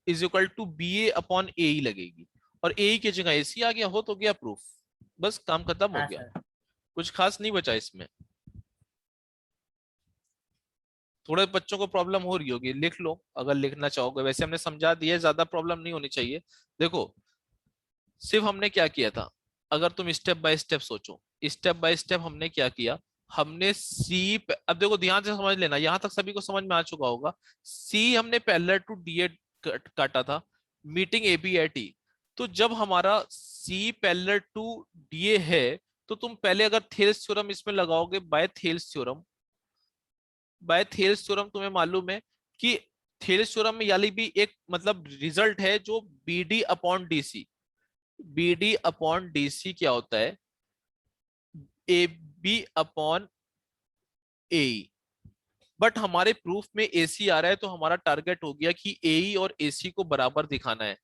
is equal to B A upon A E लगेगी, और ए की जगह ए सी आ गया, हो तो गया प्रूफ, बस काम खत्म हो हाँ गया, सर। कुछ खास नहीं बचा इसमें। थोड़े बच्चों को प्रॉब्लम हो रही होगी, लिख लो अगर लिखना चाहोगे, वैसे हमने समझा दिया, ज्यादा प्रॉब्लम नहीं होनी चाहिए। देखो सिर्फ हमने क्या किया था, अगर तुम स्टेप बाय स्टेप सोचो, स्टेप बाय स्टेप हमने क्या किया, हमने सी, अब देखो ध्यान से समझ लेना, यहां तक सभी को समझ में आ चुका होगा। सी हमने पैरेलल टू डी काटा था, मीटिंग ए बी एट ई। तो जब हमारा सी पैरेलल टू डी है, तो तुम पहले अगर थेल्स थ्योरम इसमें लगाओगे, by Thales theorem, by Thales theorem तुम्हें मालूम है कि थेल्स थ्योरम में यानी भी एक मतलब रिजल्ट है जो B D upon D C, B D upon D C क्या होता है, A B upon A. But हमारे प्रूफ में ए सी आ रहा है, तो हमारा टारगेट हो गया कि ए ई और ए सी को बराबर दिखाना है,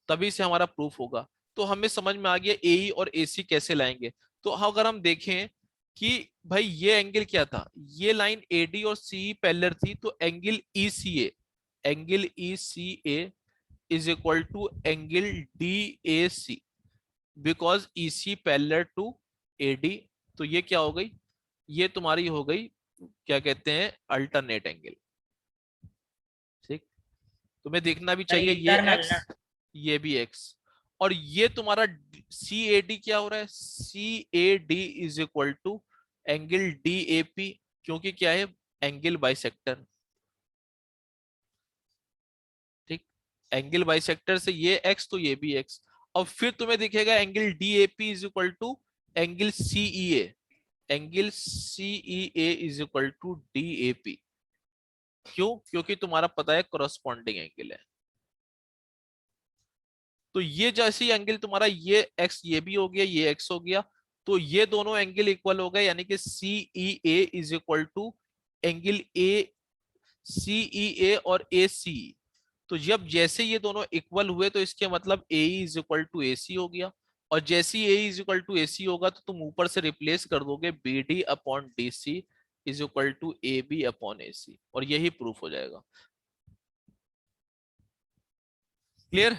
तभी से हमारा प्रूफ होगा। तो हमें समझ में आ गया ए ई और ए सी कैसे लाएंगे। तो अगर हम देखें कि भाई ये एंगल क्या था, ये लाइन ए डी और सी पैरेलल थी, तो angle E C A, angle E C A is equal to angle D A C, because E C parallel to A D. तो ये क्या हो गई, ये तुम्हारी हो गई क्या कहते हैं अल्टरनेट एंगल। ठीक, तुम्हें देखना भी सर चाहिए ये इंटरनल एक्स ना। ये भी एक्स, और ये तुम्हारा सी ए डी क्या हो रहा है, C A D is equal to angle D A P, क्योंकि क्या है एंगल बाइसेक्टर। ठीक, एंगल बाइसेक्टर से ये एक्स तो ये भी एक्स, और फिर तुम्हें दिखेगा angle D A P is equal to angle CE A, angle CE A is equal to D A P. क्यों, क्योंकि तुम्हारा पता है करस्पॉन्डिंग एंगल है। तो ये जैसे एंगल तुम्हारा ये एक्स ये भी हो गया, ये एक्स हो गया, तो ये दोनों एंगल इक्वल हो गए, यानी कि CE A is equal to angle A CE A और ए सी। तो जब जैसे ये दोनों इक्वल हुए तो इसके मतलब A is equal to A C हो गया, और जैसे ही A is equal to A C होगा तो तुम ऊपर से रिप्लेस कर दोगे B D upon D C is equal to A B upon A C, और यही प्रूफ हो जाएगा। क्लियर?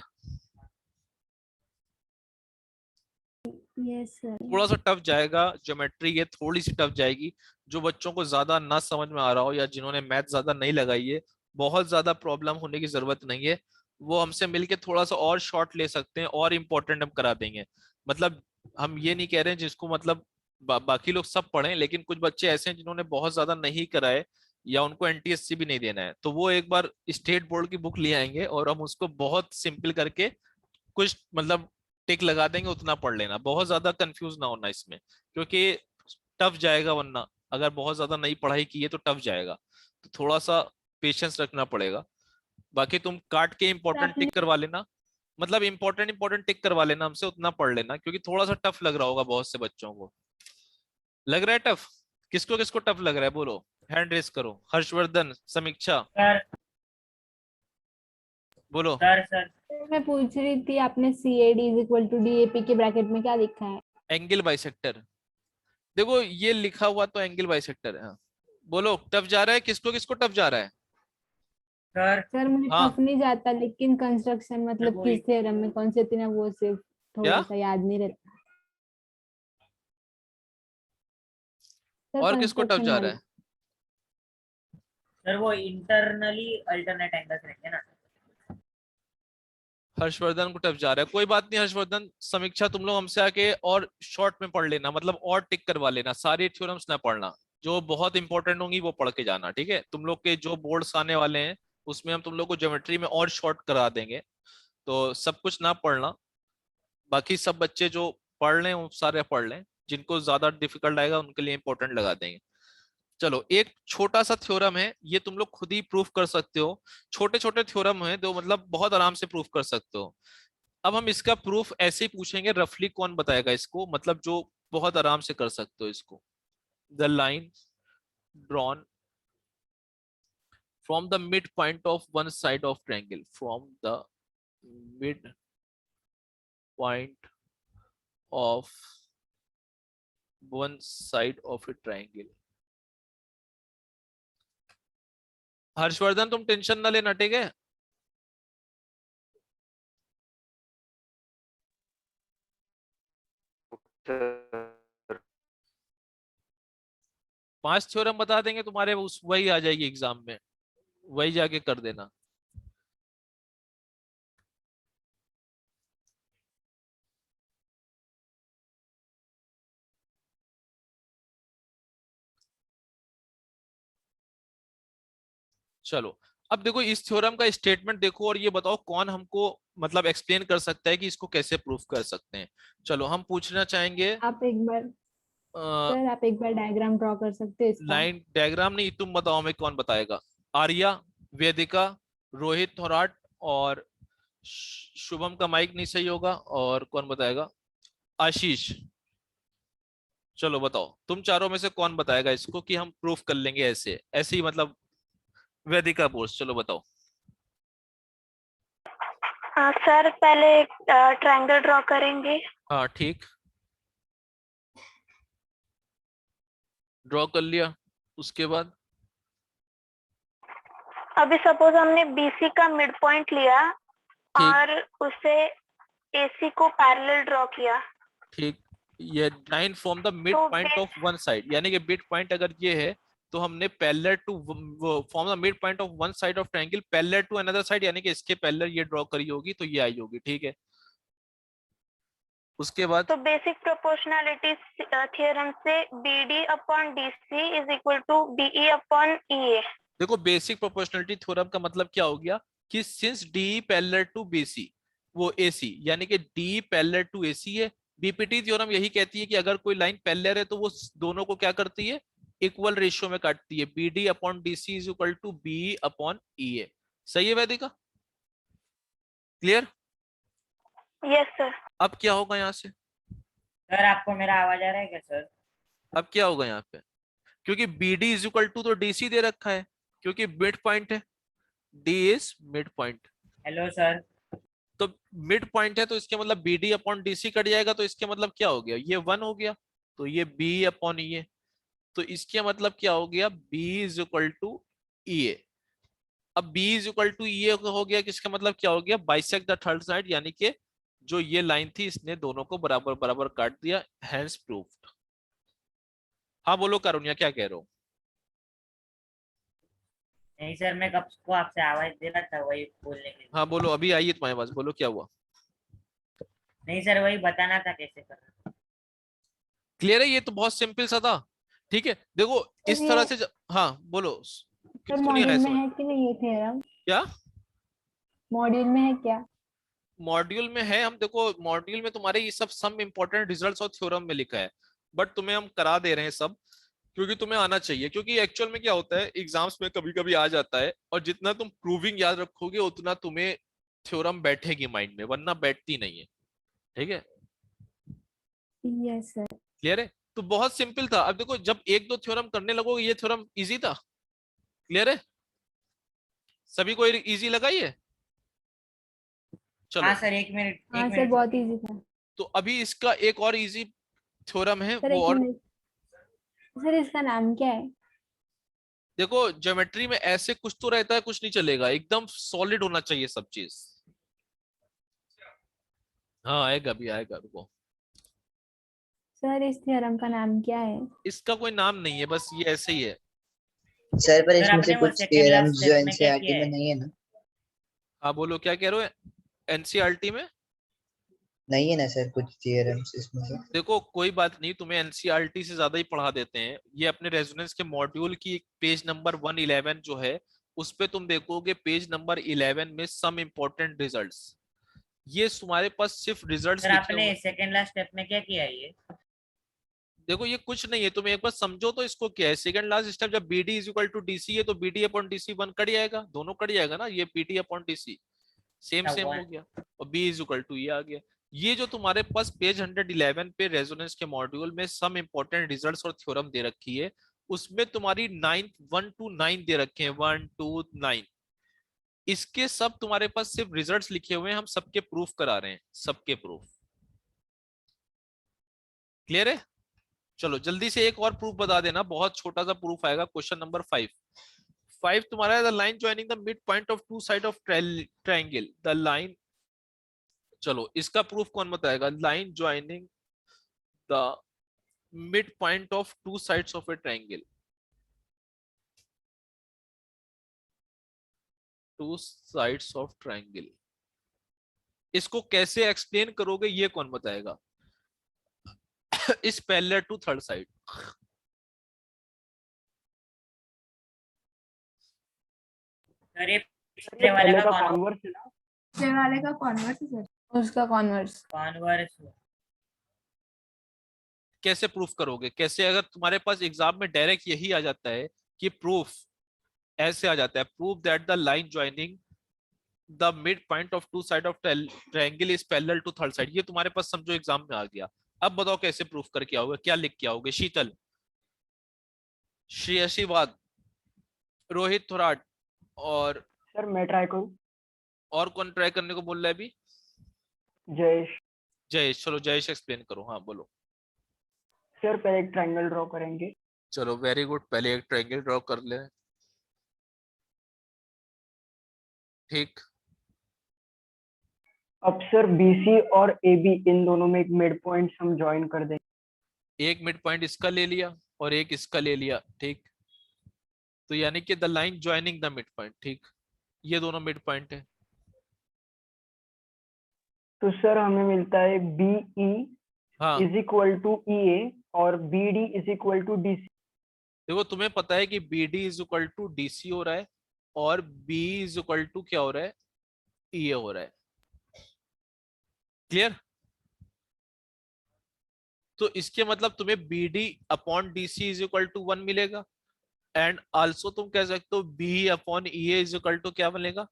Yes sir. थोड़ा सा टफ जाएगा ज्योमेट्री, ये थोड़ी सी टफ जाएगी। जो बच्चों को ज्यादा ना समझ में आ रहा हो या जिन्होंने मैथ ज्यादा नहीं लगाई है, बहुत ज्यादा प्रॉब्लम होने की जरूरत नहीं है। वो हमसे मिलके थोड़ा सा और शॉर्ट ले सकते हैं और इम्पोर्टेंट हम करा देंगे। मतलब हम ये नहीं कह रहे हैं जिसको मतलब बाकी लोग सब पढ़ें, लेकिन कुछ बच्चे ऐसे हैं जिन्होंने बहुत ज्यादा नहीं कराए या उनको एनटीएससी भी नहीं देना है, तो वो एक बार स्टेट बोर्ड की बुक ले आएंगे और हम उसको बहुत सिंपल करके कुछ मतलब टिक लगा देंगे, उतना पढ़ लेना, बहुत ज्यादा कंफ्यूज ना होना इसमें, क्योंकि टफ जाएगा। वरना अगर बहुत ज्यादा नई पढ़ाई की है तो टफ जाएगा, तो थोड़ा सा पेशेंस रखना पड़ेगा। बाकी तुम काट के इंपॉर्टेंट आपने टिक करवा लेना, मतलब इंपॉर्टेंट टिक करवा लेना हमसे, उतना पढ़ लेना, क्योंकि थोड़ा सा टफ लग रहा होगा बहुत से बच्चों को। लग रहा है टफ? किसको किसको टफ लग रहा है बोलो, हैंड रेस करो। हर्षवर्धन, समीक्षा, सर बोलो। सर मैं पूछ रही थी आपने C A D is equal to D A P के ब्रैकेट में क्या लिखा है? Angle bisector. देखो ये लिखा हुआ तो एंगल बाइसेक्टर है। हाँ। बोलो टफ जा रहा है, किसको किसको टफ जा रहा है? सर सर मुझे हाँ। टफ नहीं जाता, लेकिन कंस्ट्रक्शन मतलब वो किस एक- थ्योरम में कौन से तीन है वो सिर्फ क्या? थोड़ा सा याद नहीं रहता। सर और किसको टफ कंस्ट्रक्शन जा रहा वाला। है? सर वो इंटरनली अल्टरनेट एंगल्स रहेंगे ना। हर्षवर्धन को टफ जा रहा है, कोई बात नहीं हर्षवर्धन, समीक्षा तुम लोग हमसे आके और शॉर्ट में पढ़ लेना, मतलब और टिक करवा लेना, सारे थ्योरम्स ना पढ़ना, जो बहुत इंपॉर्टेंट होंगी वो पढ़ के जाना, ठीक है? तुम लोग के जो बोर्ड्स आने वाले हैं उसमें हम तुम लोग को ज्योमेट्री में और शॉर्ट करा देंगे, तो सब कुछ ना पढ़ना। बाकी सब बच्चे जो पढ़ लें वो सारे पढ़ लें, जिनको ज्यादा डिफिकल्ट आएगा उनके लिए इंपॉर्टेंट लगा देंगे। चलो एक छोटा सा थ्योरम है, ये तुम लोग खुद ही प्रूफ कर सकते हो। छोटे छोटे थ्योरम है जो मतलब बहुत आराम से प्रूफ कर सकते हो। अब हम इसका प्रूफ ऐसे ही पूछेंगे, रफली कौन बताएगा इसको, मतलब जो बहुत आराम से कर सकते हो इसको। The line drawn from the mid point of one side of triangle, from the mid point of one side of a triangle. Harshvardhan तुम टेंशन ना लेना, ठीक है? पांच थ्योरम बता देंगे तुम्हारे, उस वही आ जाएगी एग्जाम में, वही जाके कर देना। चलो अब देखो इस थ्योरम का स्टेटमेंट देखो और ये बताओ कौन हमको मतलब एक्सप्लेन कर सकता है कि इसको कैसे प्रूफ कर सकते हैं। चलो हम पूछना चाहेंगे आप एक बार सर आप एक बार डायग्राम ड्रॉ कर सकते हो इसका? लाइन डायग्राम नहीं, तुम बताओ हमें कौन बताएगा। आर्या, वेदिका, रोहित थोराट और शुभम का माइक नहीं सही होगा, और कौन बताएगा? आशीष। चलो बताओ तुम चारों में से कौन बताएगा इसको कि हम प्रूफ कर लेंगे ऐसे ऐसे ही, मतलब वेदिका बोस, चलो बताओ। सर पहले ट्रायंगल ड्रॉ करेंगे। हाँ ठीक, ड्रॉ कर लिया, उसके बाद? अभी सपोज हमने बीसी का मिड पॉइंट लिया ठीक और उसे एसी को पैरेलल ड्रॉ किया। ठीक, ये लाइन फ्रॉम द मिड तो पॉइंट ऑफ वन साइड, यानी कि मिड पॉइंट अगर ये है तो हमने parallel to from the mid point of one side of triangle parallel to another side, यानी कि इसके पैरेलल ये ड्रॉ करी होगी तो ये आई होगी, ठीक है? उसके बाद तो बेसिक प्रोपोर्शनैलिटी थ्योरम से BD upon DC is equal to BE upon EA. देखो बेसिक प्रोपोर्शनलिटी थ्योरम का मतलब क्या हो गया कि since D parallel to BC वो एसी, यानी कि डी पैरेलल टू एसी है। बीपीटी थ्योरम यही कहती है कि अगर कोई लाइन पैरेलल है तो वो दोनों को क्या करती है, इक्वल रेशियो में काटती है। B D upon D C is equal to B upon E A. सही है वैदिका? क्लियर? Yes sir. अब क्या होगा यहाँ से? सर आपको मेरा आवाज आ रहा है क्या सर? अब क्या होगा यहाँ पे, क्योंकि B D is equal to तो डी सी दे रखा है, क्योंकि मिड पॉइंट है, D is mid point, hello sir. तो मिड पॉइंट है तो इसके मतलब B D upon D C cut जाएगा, तो इसके मतलब क्या हो गया, ये 1 हो गया, तो ये बी अपॉन ये, तो इसके मतलब क्या हो गया, B is equal to E ए। अब b इज इक्वल टू ये हो गया, किसका मतलब क्या हो गया, बाइसेक्ट द थर्ड साइड, यानी कि जो ये लाइन थी इसने दोनों को बराबर बराबर काट दिया, हैंस प्रूव्ड। हाँ बोलो कारुण्या, क्या कह रहे हो? नहीं सर, मैं कब को आपसे आवाज दे रहा था वही बोलने के लिए। हाँ बोलो, अभी आई है तुम्हारे पास, बोलो क्या हुआ। नहीं सर, वही बताना था कैसे करना। क्लियर है, ये तो बहुत सिंपल सा था। ठीक है देखो सर इस ये तरह से हाँ बोलो, सर किसको नहीं मॉड्यूल है में समझ? है कि नहीं ये थ्योरम? क्या मॉड्यूल में है क्या? मॉड्यूल में है, हम देखो मॉड्यूल में तुम्हारे ये सब सम इंपॉर्टेंट रिजल्ट्स और थ्योरम में लिखा है, बट तुम्हें हम करा दे रहे हैं सब, क्योंकि तुम्हें आना चाहिए, क्योंकि एक्चुअल में क्या होता है एग्जाम्स में कभी कभी आ जाता है, और जितना तुम प्रूविंग याद रखोगे उतना तुम्हें थ्योरम बैठेगी माइंड में, वरना बैठती नहीं है। ठीक है, यस सर। क्लियर है? तो बहुत सिंपल था। अब देखो जब एक दो थ्योरम करने लगोगे, ये थ्योरम इजी था। क्लियर है, सभी को इजी लगा ये? चलो हाँ सर, एक मिनट हाँ एक सर मिनट। बहुत इजी था। तो अभी इसका एक और इजी थ्योरम है सर वो, एक और मिनट, सर इसका नाम क्या है? देखो ज्योमेट्री में ऐसे कुछ तो रहता है, कुछ नहीं चलेगा, एकदम सॉलिड होना चाहिए सब चीज। हाँ आएगा, भी आएगा, रुको। सर इस थ्योरम का नाम क्या है? इसका कोई नाम नहीं है, बस ये ऐसे ही है। सर पर सर इसमें से आपने वो कुछ सेकेंड लास्ट थ्योरम्स जो स्टेप में क्या एनसीईआरटी किया में है? नहीं है ना? हाँ बोलो क्या कह रहे हो, एनसीईआरटी में? नहीं है ना सर कुछ थ्योरम्स इसमें से? देखो कोई बात नहीं, तुम्हें एनसीईआरटी से ज्यादा ही पढ़ा देते हैं, ये अपने रेजोनेंस के मॉड्यूल की पेज नंबर 111 जो है, उस पे तुम देखोगे पेज नंबर 11 में सम इम्पोर्टेंट रिजल्ट्स, ये तुम्हारे पास सिर्फ रिजल्ट्स सर लिखे आपने हुए। सेकेंड लास्ट स्टेप में क्या किया है ये? देखो ये कुछ नहीं है, तुम एक बार समझो तो इसको क्या है, सेकंड लास्ट स्टेप, जब B D is equal to DC है तो B D upon DC 1 cut जाएगा, दोनों कट जाएगा ना, ये P D upon DC same same हो गया, और बी इज इक्वल टू ये आ गया। ये जो तुम्हारे पास पेज 111 पे रेजोनेंस के मॉड्यूल में सम इंपॉर्टेंट रिजल्ट्स और थ्योरम दे रखी है, उसमें तुम्हारी 1 to 9 दे रखे हैं, 1 to 9, इसके सब तुम्हारे पास सिर्फ रिजल्ट्स लिखे हुए हैं, हम सबके प्रूफ करा रहे हैं, सबके प्रूफ। क्लियर है? चलो जल्दी से एक और प्रूफ बता देना, बहुत छोटा सा प्रूफ आएगा, क्वेश्चन नंबर 5 तुम्हारा, the line joining the mid point of two side of triangle, the line, चलो इसका प्रूफ कौन बताएगा, line joining the mid point of two sides of a triangle, two sides of triangle, इसको कैसे एक्सप्लेन करोगे ये कौन बताएगा? Is parallel to third side, sir ये ये पिछले वाले पहले का का कौन कॉन्वर्स है ना? पिछले वाले का कॉन्वर्स है सर, उसका कॉन्वर्स। कॉन्वर्स? कैसे प्रूफ करोगे, कैसे, अगर तुम्हारे पास एग्जाम में डायरेक्ट यही आ जाता है कि प्रूफ, ऐसे आ जाता है, proof that the line joining the mid point of two side of triangle is parallel to third side, ये तुम्हारे पास समझो एग्जाम में आ गया। अब बताओ कैसे प्रूफ करके आओगे, क्या लिख के आओगे? शीतल, श्रेयसी वाद, रोहित थोराट, और सर मैं ट्राई करूँ? और कौन ट्राई करने को बोल रहा है अभी? जयेश। जयेश, चलो जयेश एक्सप्लेन करो, हाँ बोलो। सर पहले एक ट्रायंगल ड्रॉ करेंगे। चलो वेरी गुड, पहले एक ट्रायंगल ड्रॉ कर ले। ठीक, अब सर बीसी और एबी इन दोनों में एक मिड पॉइंट हम ज्वाइन कर देंगे। एक मिड पॉइंट इसका ले लिया और एक इसका ले लिया, ठीक, तो यानी कि the line joining the mid point, ठीक, ये दोनों मिड पॉइंट है। तो सर हमें मिलता है बीई हाँ is equal to E A और B D is equal to D C. देखो तुम्हें पता है कि B D is equal to D C हो रहा है, और बी इज इक्वल टू क्या हो रहा है, ई ए हो रहा है। क्लियर? तो इसके मतलब तुम्हें B D upon D C is equal to 1 मिलेगा, एंड आल्सो तुम कह सकते हो B upon E A is equal to क्या मिलेगा,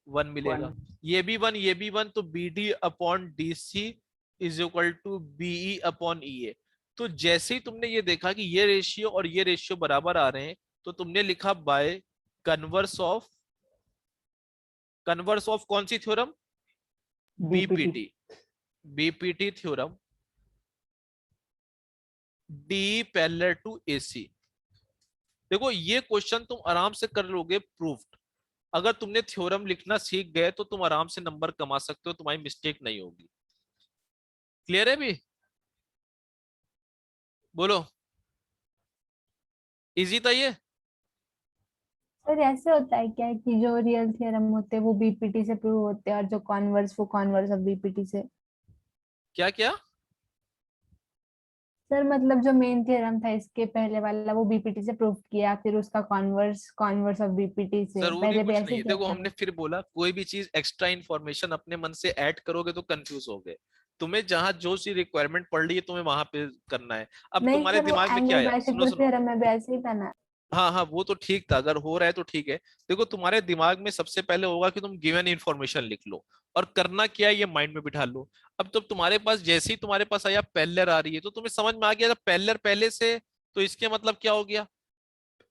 1 मिलेगा। ये भी 1, ये भी 1, तो B D upon D C is equal to BE upon E A. तो जैसे ही तुमने ये देखा कि ये रेशियो और ये रेशियो बराबर आ रहे हैं, तो तुमने लिखा by converse of converse of कौन सी theorem? BPT. BPT theorem, D parallel to AC. देखो ये क्वेश्चन तुम आराम से कर लोगे प्रूफ्ड। अगर तुमने थ्योरम लिखना सीख गए तो तुम आराम से नंबर कमा सकते हो, तुम्हारी मिस्टेक नहीं होगी। क्लियर है भी? बोलो, इजी था ये? सर ऐसे होता है क्या कि जो रियल थ्योरम होते हैं वो बीपीटी से प्रूव होते हैं और जो कॉन्वर्स वो कॉन्वर्स ऑफ बीपीटी से? क्या क्या? सर मतलब जो मेन थ्योरम था इसके पहले वाला वो बीपीटी से प्रूव किया, फिर उसका कॉन्वर्स कॉन्वर्स ऑफ बीपीटी से, जरूरी पहले भी कुछ ऐसे नहीं ही है। किया देखो था हमने ना? फिर बोला कोई भी चीज एक्स्ट्रा इन्फॉर्मेशन अपने मन से ऐड करोगे तो कंफ्यूज हो गए। तुम्हें जहां जो सी रिक्वायरमेंट पड़ रही है तुम्हें वहां पे करना है। अब नहीं तुम्हारे सर, वो दिमाग में क्या एंगल आया? सुनो बाइसेक्टर सुनो, थ्योरम में भी ऐसे ही था ना? हाँ हाँ वो तो ठीक था, अगर हो रहा है तो ठीक है। देखो तुम्हारे दिमाग में सबसे पहले होगा कि तुम गिवन इन्फॉर्मेशन लिख लो और करना क्या है ये माइंड में बिठा लो। अब तो तुम्हारे पास जैसे ही तुम्हारे पास आया पैरेलल आ रही है तो तुम्हें समझ में आ गया पैरेलल पहले से, तो इसके मतलब क्या हो गया?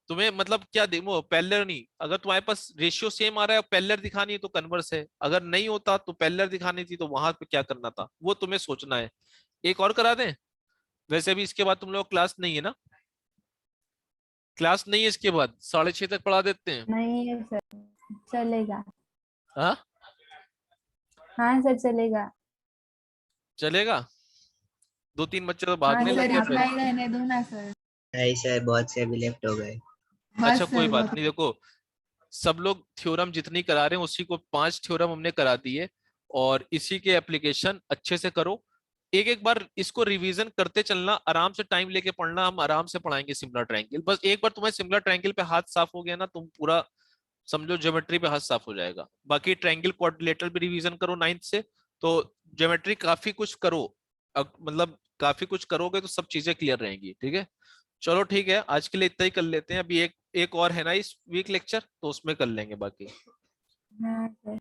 तुम्हें मतलब क्या देखो पैरेलल नहीं, अगर तुम्हारे पास रेशियो सेम आ रहा है पैरेलल दिखानी है तो कन्वर्स है, अगर नहीं होता तो पैरेलल दिखानी थी तो वहां पे क्या करना था वो तुम्हें सोचना है। एक और करा दें? वैसे भी इसके बाद तुम लोग क्लास नहीं है ना? क्लास नहीं है इसके बाद, 6:30 तक पढ़ा देते हैं। नहीं है सर, चलेगा। हाँ हाँ सर चलेगा। चलेगा। 2-3 बच्चे तो हाँ भागने लग सर, गए आप फिर। रहने दो ना सर। नहीं सर, बहुत से अभी लेफ्ट हो गए। अच्छा बस कोई सर बात नहीं, देखो सब लोग थ्योरम जितनी करा रहे हैं उसी को 5 थ्योरम हमने करा दिए और इसी के एप्लीकेशन अच्छे से करो। एक एक बार इसको रिवीजन करते चलना, आराम से टाइम लेके पढ़ना, हम आराम से पढ़ाएंगे सिमिलर ट्रायंगल। बस एक बार तुम्हें सिमिलर ट्रायंगल पे हाथ साफ हो गया ना, तुम पूरा समझो ज्योमेट्री पे हाथ साफ हो जाएगा। बाकी ट्रायंगल क्वाड्रिलेटरल भी रिवीजन करो 9th से, तो ज्योमेट्री काफी कुछ करो। मतलब काफी कुछ करोगे तो सब चीजें क्लियर रहेंगी। ठीक है, चलो ठीक है, आज के लिए इतना ही कर लेते हैं। अभी एक एक और है ना इस वीक लेक्चर, तो उसमें कर लेंगे बाकी। हाँ sir,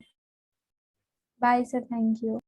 bye sir, thank you.